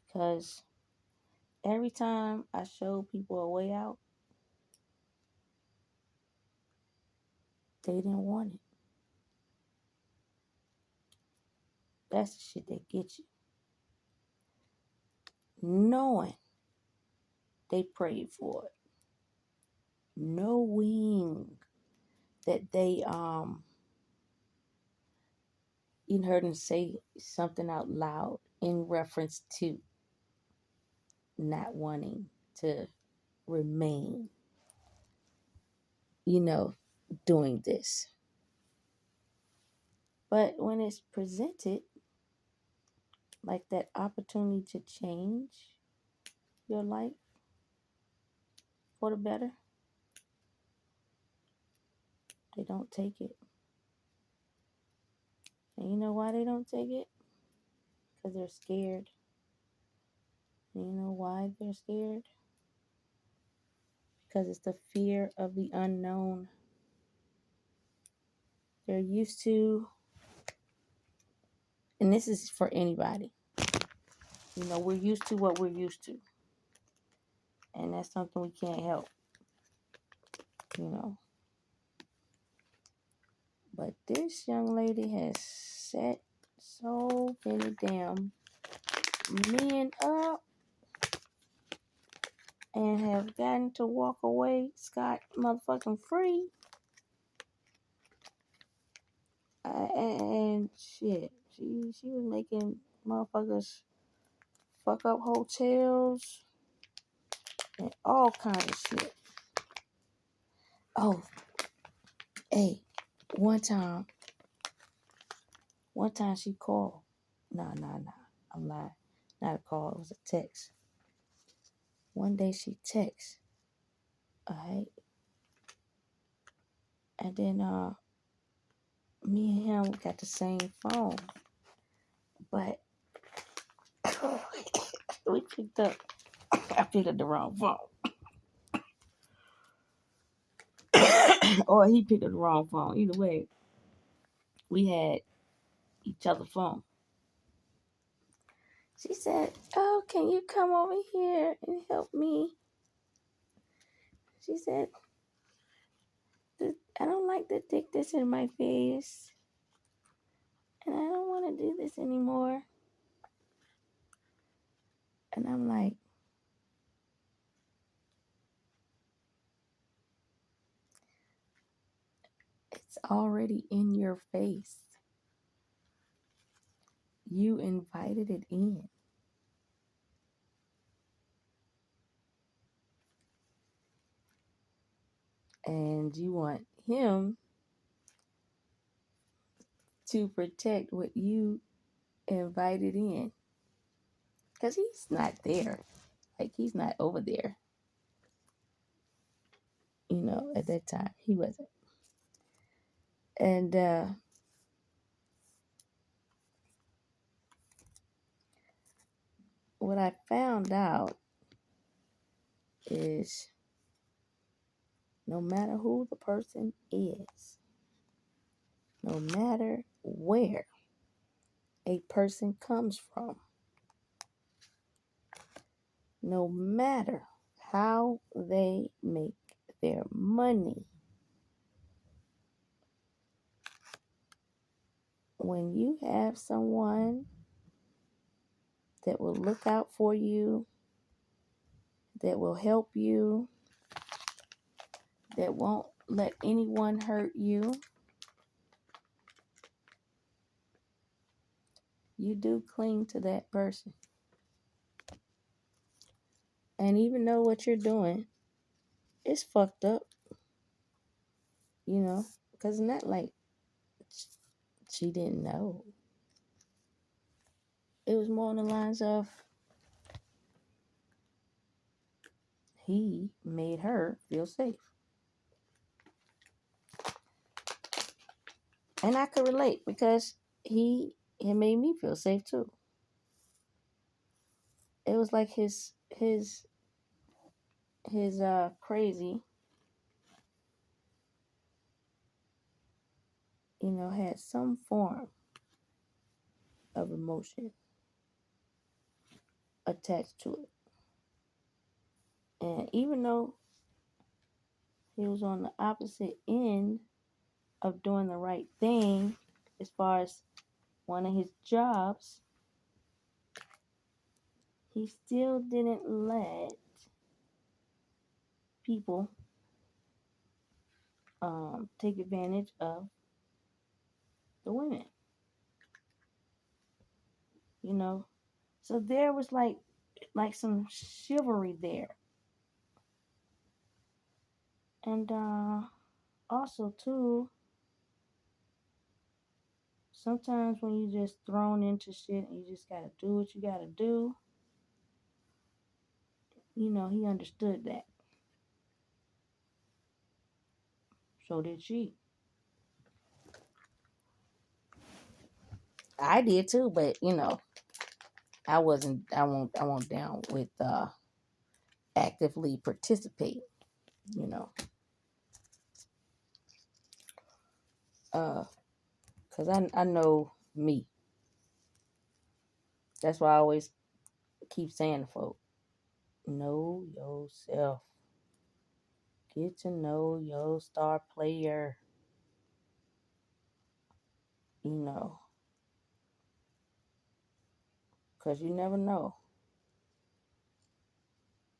Because every time I showed people a way out, they didn't want it. That's the shit that gets you. Knowing They prayed for it, knowing that they you heard them say something out loud in reference to not wanting to remain, doing this. But when it's presented like that opportunity to change your life for the better, they don't take it. And you know why they don't take it? Because they're scared. And you know why they're scared? Because it's the fear of the unknown. They're used to, and this is for anybody, we're used to what we're used to. And that's something we can't help, you know. But this young lady has set so many damn men up and have gotten to walk away scot motherfucking free. And shit, she was making motherfuckers fuck up hotels and all kinds of shit. Oh, hey, one time she called. Nah, I'm lying. Not a call, it was a text. One day she texts, alright? And then me and him got the same phone. But we picked up, I picked up the wrong phone. Or he picked up the wrong phone. Either way, we had each other's phone. She said, "Oh, can you come over here and help me?" She said, "I don't like the dick that's in my face. And I don't want to do this anymore." And I'm like, it's already in your face. You invited it in. And you want him to protect what you invited in. Because he's not there. Like, he's not over there. At that time, he wasn't. And what I found out is no matter who the person is, no matter where a person comes from, no matter how they make their money, when you have someone that will look out for you, that will help you, that won't let anyone hurt you, you do cling to that person. And even though what you're doing is fucked up, because it's not like she didn't know. It was more on the lines of he made her feel safe. And I could relate because he made me feel safe too. It was like his crazy, had some form of emotion attached to it. And even though he was on the opposite end of doing the right thing as far as one of his jobs, he still didn't let people take advantage of the women, you know. So there was like some chivalry there. And also too, sometimes when you just thrown into shit and you just gotta do what you gotta do, he understood that. So did she. I did too, but I won't down with actively participate, you know. Cause I know me. That's why I always keep saying to folk, know yourself. Get to know your star player, you know. Cause you never know.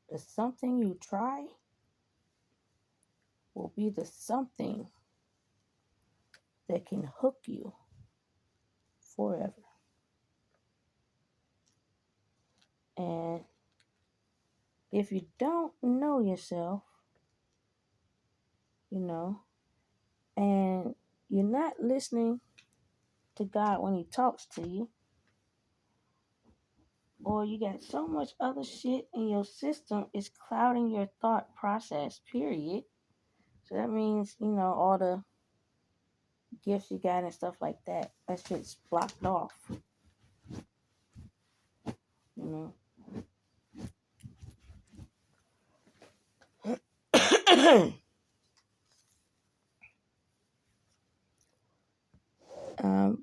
The something you try will be the something that can hook you forever. And if you don't know yourself, you know, and you're not listening to God when He talks to you, or you got so much other shit in your system, it's clouding your thought process, period. So that means, all the gifts you got and stuff like that, that shit's blocked off, you know.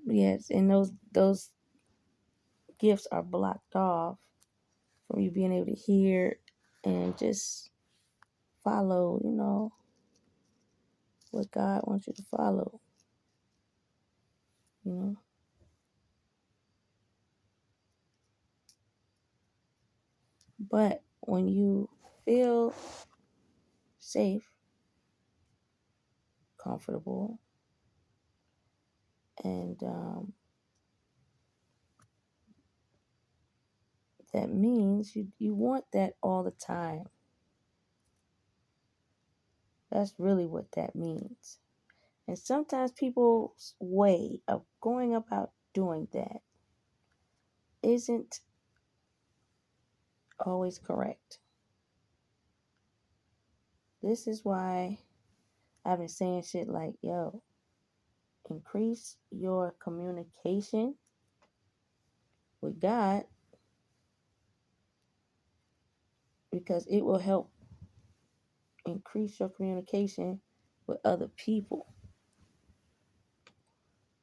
Yes, and those gifts are blocked off from you being able to hear and just follow, what God wants you to follow, you know. But when you feel safe, comfortable, and that means you want that all the time. That's really what that means. And sometimes people's way of going about doing that isn't always correct. This is why I've been saying shit like, yo, increase your communication with God because it will help increase your communication with other people,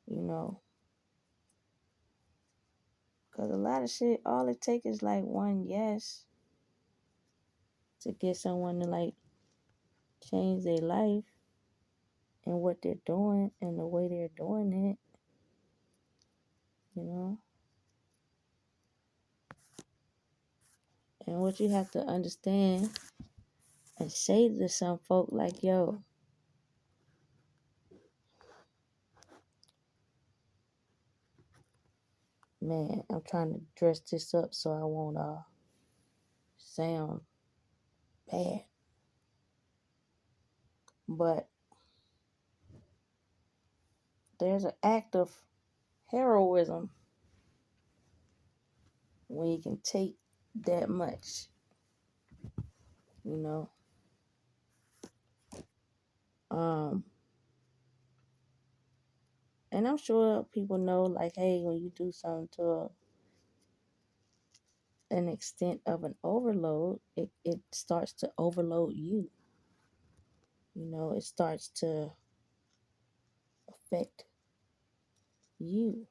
you know. Because a lot of shit, all it takes is like one yes to get someone to like change their life and what they're doing and the way they're doing it, you know. And what you have to understand and say to some folk like, yo, man, I'm trying to dress this up so I won't sound bad. But there's an act of heroism when you can take that much, you know. Um, and I'm sure people know, like, hey, when you do something to an extent of an overload, it starts to overload you. You know, it starts to affect you.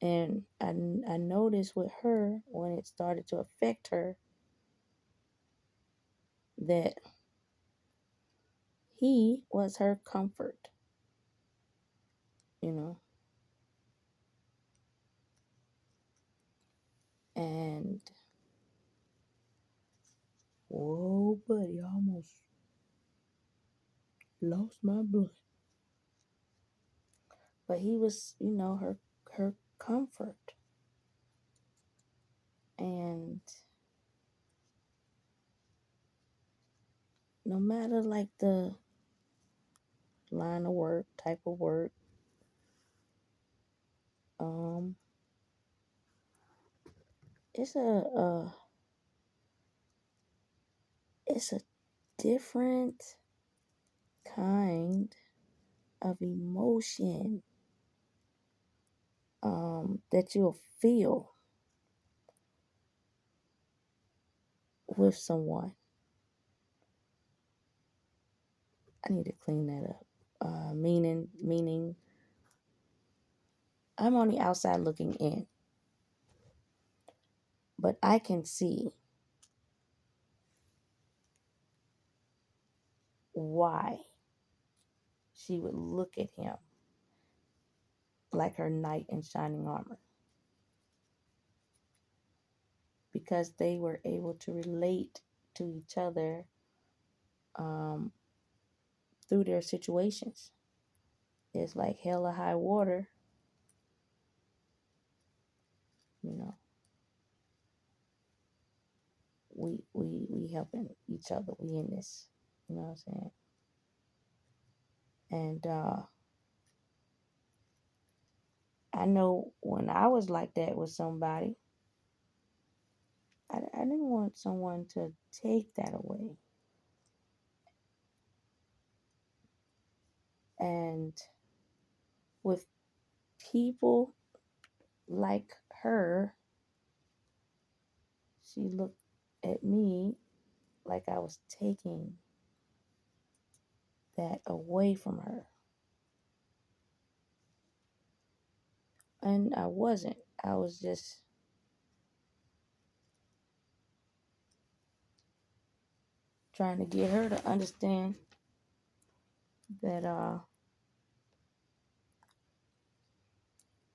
And I noticed with her, when it started to affect her, that he was her comfort, you know. And Whoa, buddy, I almost lost my blood. But he was, her comfort. And no matter like the line of work, type of work, um, it's it's a different kind of emotion that you'll feel with someone. I need to clean that up. Meaning I'm on the outside looking in, but I can see why she would look at him like her knight in shining armor, because they were able to relate to each other um, through their situations. It's like hell or high water, you know. We helping each other. We in this, you know what I'm saying? And I know when I was like that with somebody, I didn't want someone to take that away. And with people like her, she looked at me like I was taking that away from her. And I wasn't. I was just trying to get her to understand that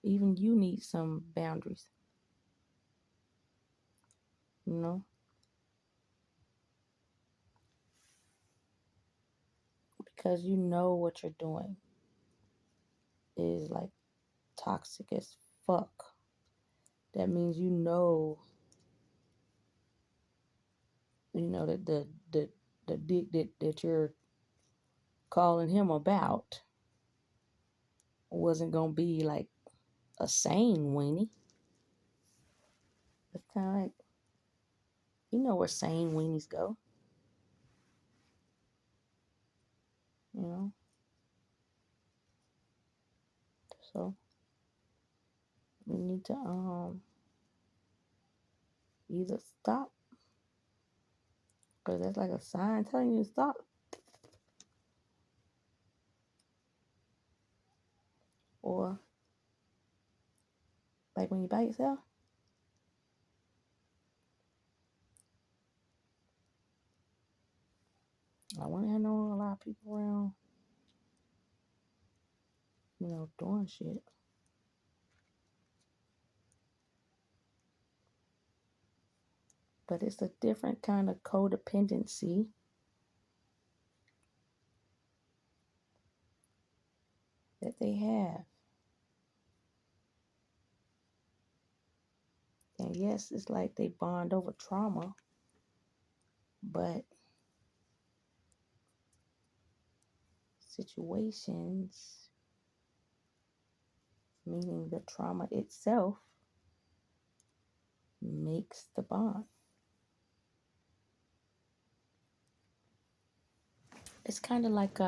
even you need some boundaries, you know, because you know what you're doing is like toxic as fuck. That means that the dick that you're calling him about wasn't gonna be like a sane weenie. It's kind of like, where sane weenies go, you know. So we need to either stop, because that's like a sign telling you to stop, or like when you by yourself. I want to know a lot of people around, doing shit. But it's a different kind of codependency that they have. And yes, it's like they bond over trauma, but situations, meaning the trauma itself, makes the bond. It's kind of like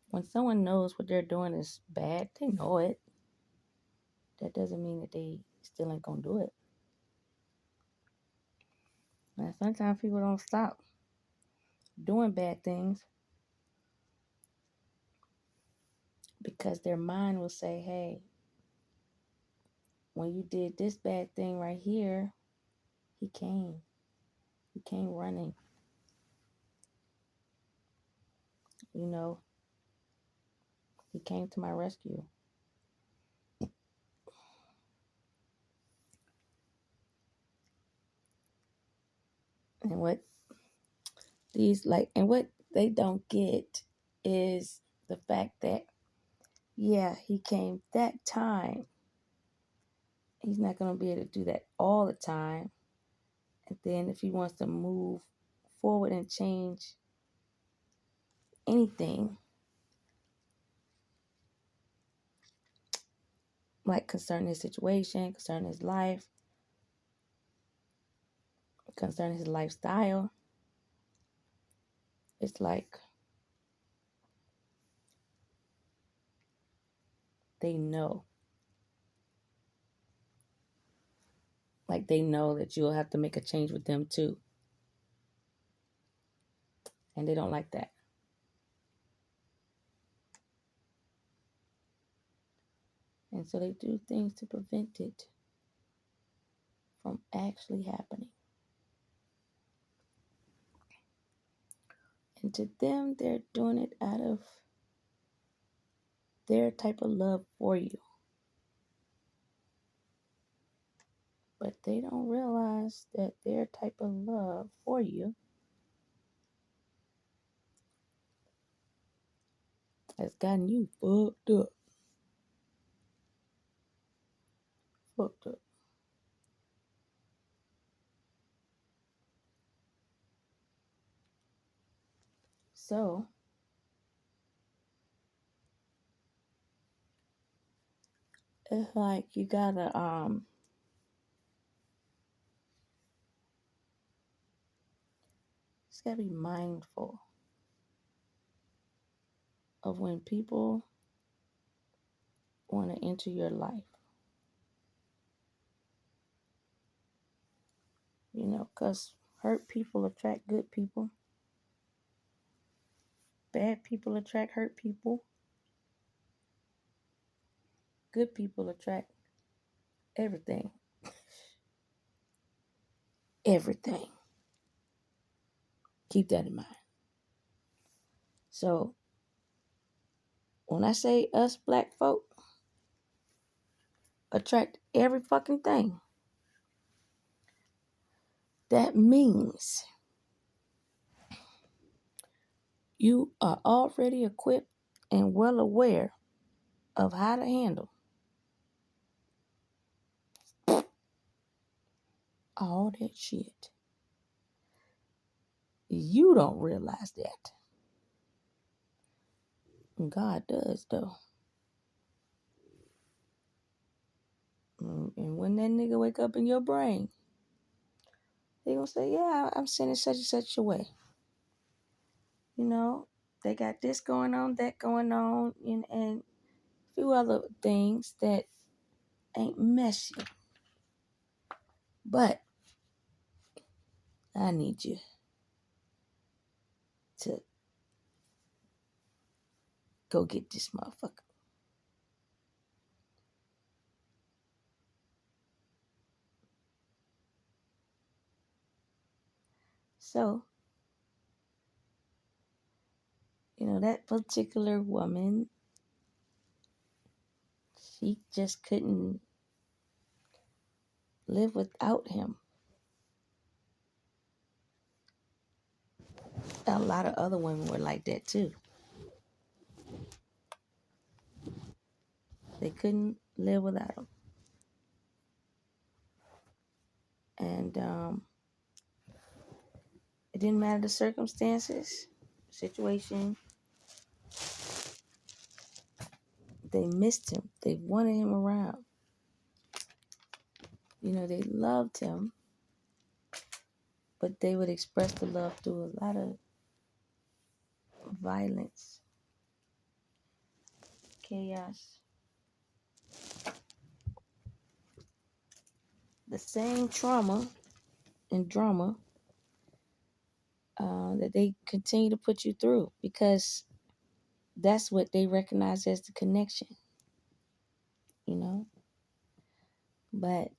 when someone knows what they're doing is bad, they know it. That doesn't mean that they still ain't gonna do it. And sometimes people don't stop doing bad things because their mind will say, hey, when you did this bad thing right here, he came. He came running. You know, he came to my rescue. And what what they don't get is the fact that, yeah, he came that time. He's not going to be able to do that all the time. And then if he wants to move forward and change anything, like concerning his situation, concerning his life, concerning his lifestyle, it's like they know. Like they know that you'll have to make a change with them too. And they don't like that. And so they do things to prevent it from actually happening. And to them, they're doing it out of their type of love for you. But they don't realize that their type of love for you has gotten you fucked up. Fucked up. So, it's like you gotta just gotta be mindful of when people want to enter your life. You know, because hurt people attract good people. Bad people attract hurt people. Good people attract everything. Everything. Keep that in mind. So, when I say us black folk attract every fucking thing, that means you are already equipped and well aware of how to handle all that shit. You don't realize that. God does, though. And when that nigga wake up in your brain, they gonna say, yeah, I'm sending such and such away. You know, they got this going on, that going on, and a few other things that ain't messy. But I need you to go get this motherfucker. So, that particular woman, she just couldn't live without him. A lot of other women were like that too. They couldn't live without him. And it didn't matter the circumstances, situation. They missed him. They wanted him around. They loved him, but they would express the love through a lot of violence, chaos. The same trauma and drama that they continue to put you through, because that's what they recognize as the connection, But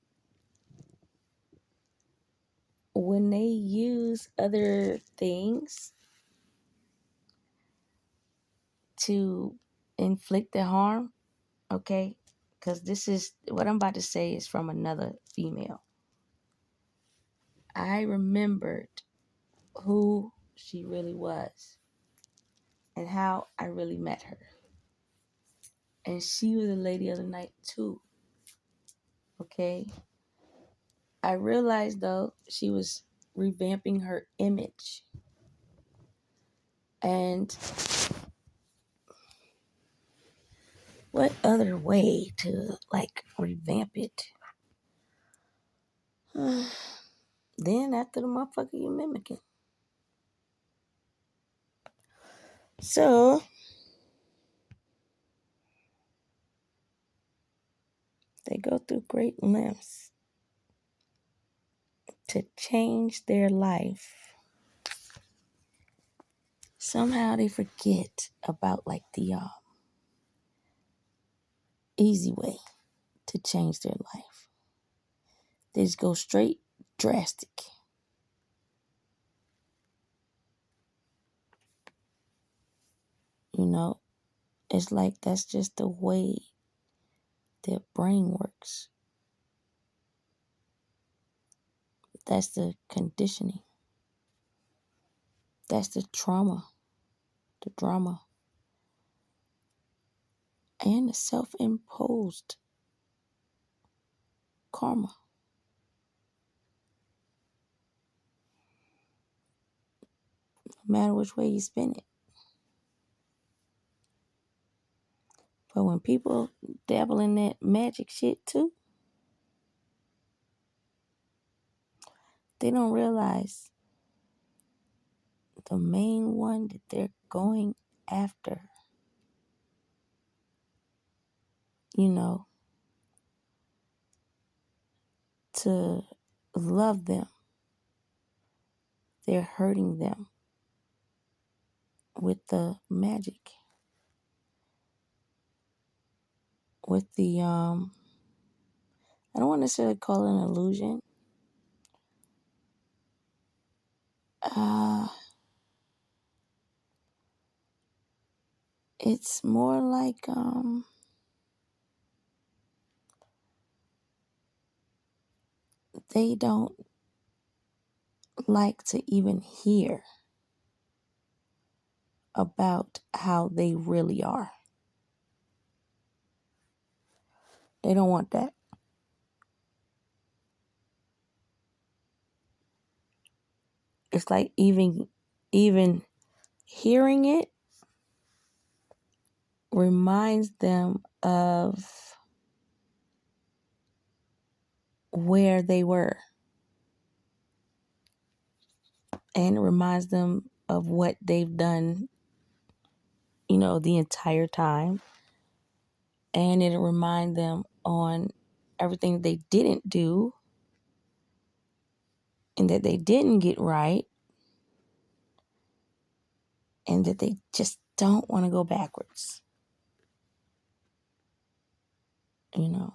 when they use other things to inflict the harm, okay, because this is what I'm about to say is from another female. I remembered who she really was and how I really met her. And she was a lady of the night too. Okay. I realized though she was revamping her image. And what other way to like revamp it? Then after the motherfucker you mimicking. So they go through great lengths to change their life. Somehow they forget about like the easy way to change their life. They just go straight drastic. You know, it's like that's just the way their brain works. That's the conditioning. That's the trauma, the drama, and the self-imposed karma. No matter which way you spin it. But when people dabble in that magic shit too, they don't realize the main one that they're going after, you know, to love them. They're hurting them with the magic, with the I don't want to necessarily call it an illusion. Uh it's more like they don't like to even hear about how they really are. They don't want that. It's like even hearing it reminds them of where they were, and it reminds them of what they've done, you know, the entire time, and it'll remind them on everything they didn't do and that they didn't get right and that they just don't want to go backwards, you know.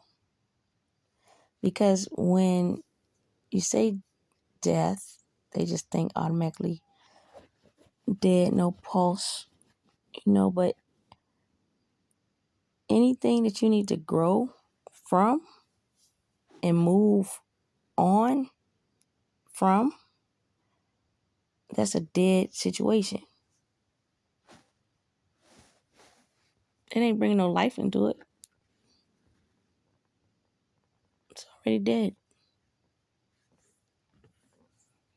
Because when you say death, they just think automatically dead, no pulse, you know, but anything that you need to grow from and move on from, that's a dead situation. It ain't bringing no life into it. It's already dead.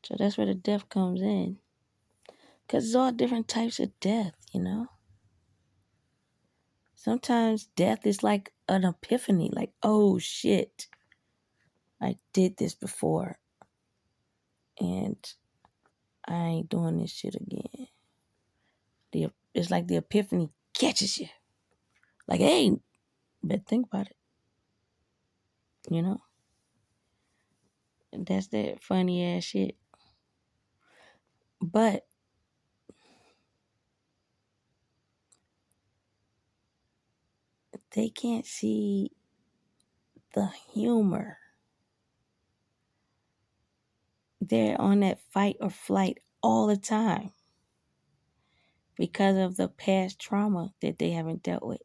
So that's where the death comes in. Because it's all different types of death, you know. Sometimes death is like an epiphany, like, oh shit, I did this before and I ain't doing this shit again. It's like the epiphany catches you. Like, hey, better think about it, you know. And that's that funny ass shit. But they can't see the humor. They're on that fight or flight all the time because of the past trauma that they haven't dealt with.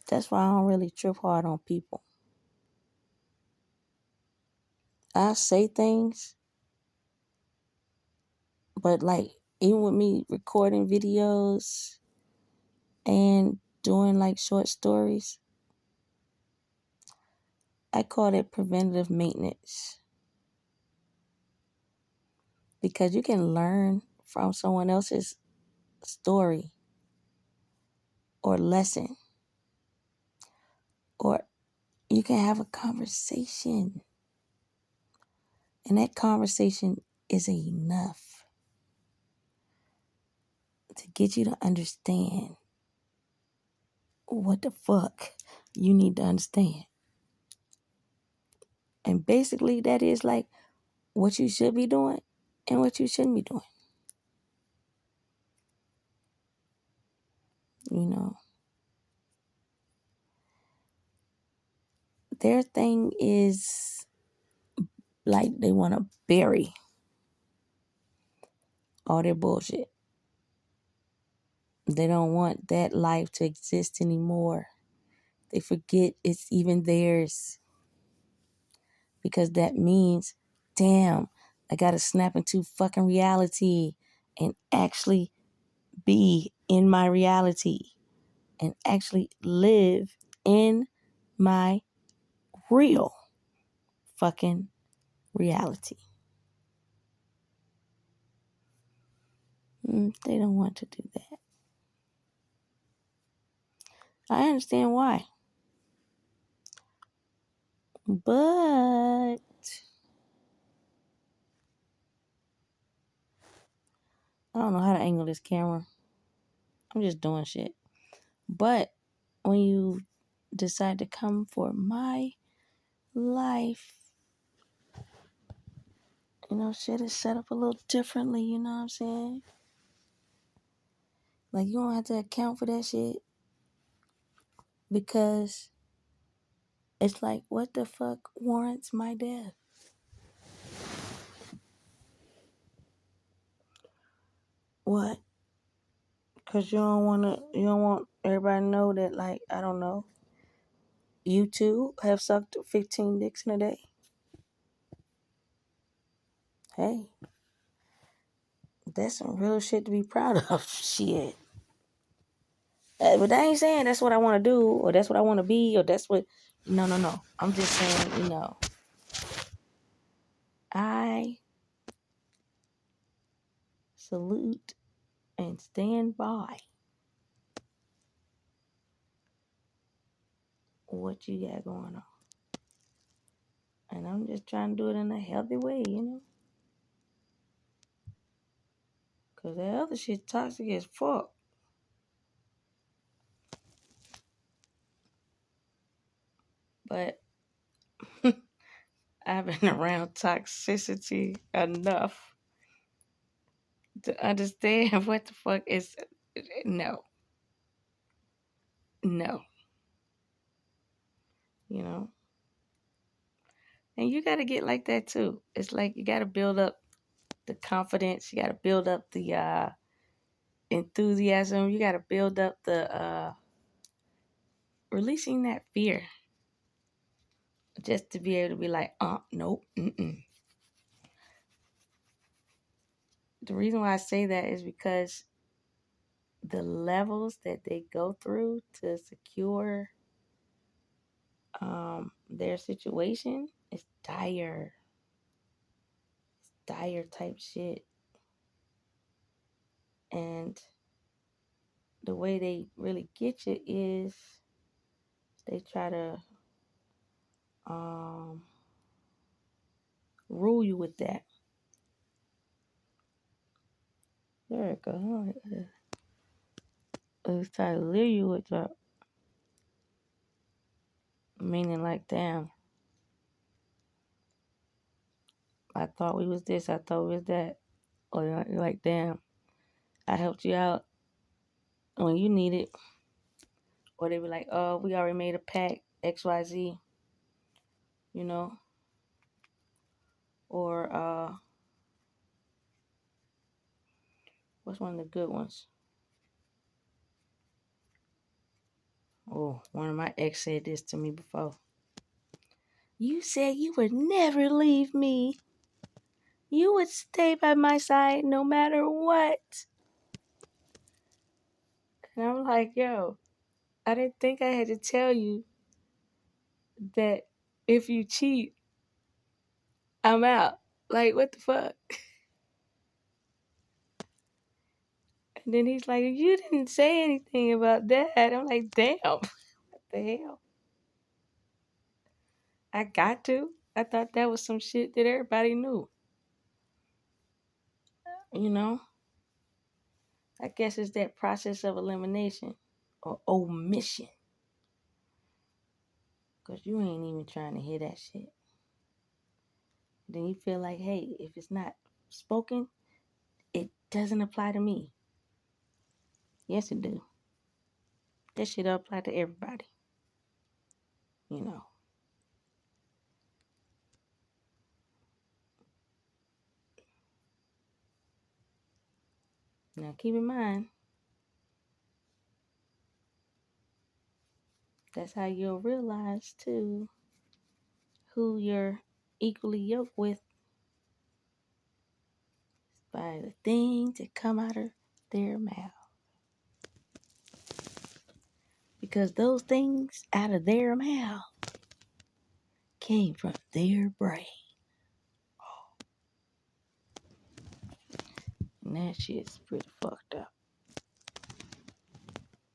That's why I don't really trip hard on people. I say things, but like even with me recording videos and doing like short stories, I call it preventative maintenance because you can learn from someone else's story or lesson, or you can have a conversation, and that conversation is enough to get you to understand what the fuck you need to understand. And basically, that is like what you should be doing and what you shouldn't be doing. You know, their thing is like they want to bury all their bullshit. They don't want that life to exist anymore. They forget it's even theirs because that means, damn, I gotta snap into fucking reality and actually be in my reality and actually live in my real fucking reality. They don't want to do that. I understand why. But I don't know how to angle this camera. I'm just doing shit. But when you decide to come for my life, shit is set up a little differently, you know what I'm saying? Like, you don't have to account for that shit because it's like, what the fuck warrants my death? What? Because you don't want everybody to know that, like, I don't know, you too have sucked 15 dicks in a day. Hey, that's some real shit to be proud of. Shit. But I ain't saying that's what I want to do or that's what I want to be or that's what. No. I'm just saying, I salute and stand by what you got going on. And I'm just trying to do it in a healthy way, Because that other shit toxic as fuck. But I've been around toxicity enough to understand what the fuck is. No. No. You know? And you got to get like that too. It's like you got to build up the confidence. You got to build up the enthusiasm. You got to build up the releasing that fear. Just to be able to be like, nope, mm-mm. The reason why I say that is because the levels that they go through to secure their situation is dire. It's dire type shit. And the way they really get you is they try to rule you with that. There it goes. They try to lure you with that. Meaning like, damn, I thought we was this, I thought we was that. Or you're like, damn, I helped you out when you need it. Or they be like, oh, we already made a pact, XYZ, you know. Or what's one of the good ones? Oh, one of my ex said this to me before. You said you would never leave me. You would stay by my side no matter what. And I'm like, yo, I didn't think I had to tell you that if you cheat, I'm out. Like, what the fuck? And then he's like, you didn't say anything about that. I'm like, damn, what the hell? I got to. I thought that was some shit that everybody knew. You know? I guess it's that process of elimination or omission. Because you ain't even trying to hear that shit. Then you feel like, hey, if it's not spoken, it doesn't apply to me. Yes, it do. That shit apply to everybody. You know. Now keep in mind, that's how you'll realize too who you're equally yoked with by the things that come out of their mouth. Because those things out of their mouth came from their brain. And that shit's pretty fucked up.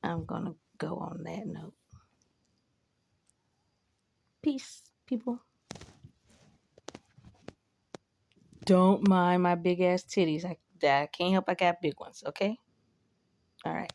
I'm gonna go on that note. Peace, people. Don't mind my big ass titties. I can't help I got big ones, okay? All right.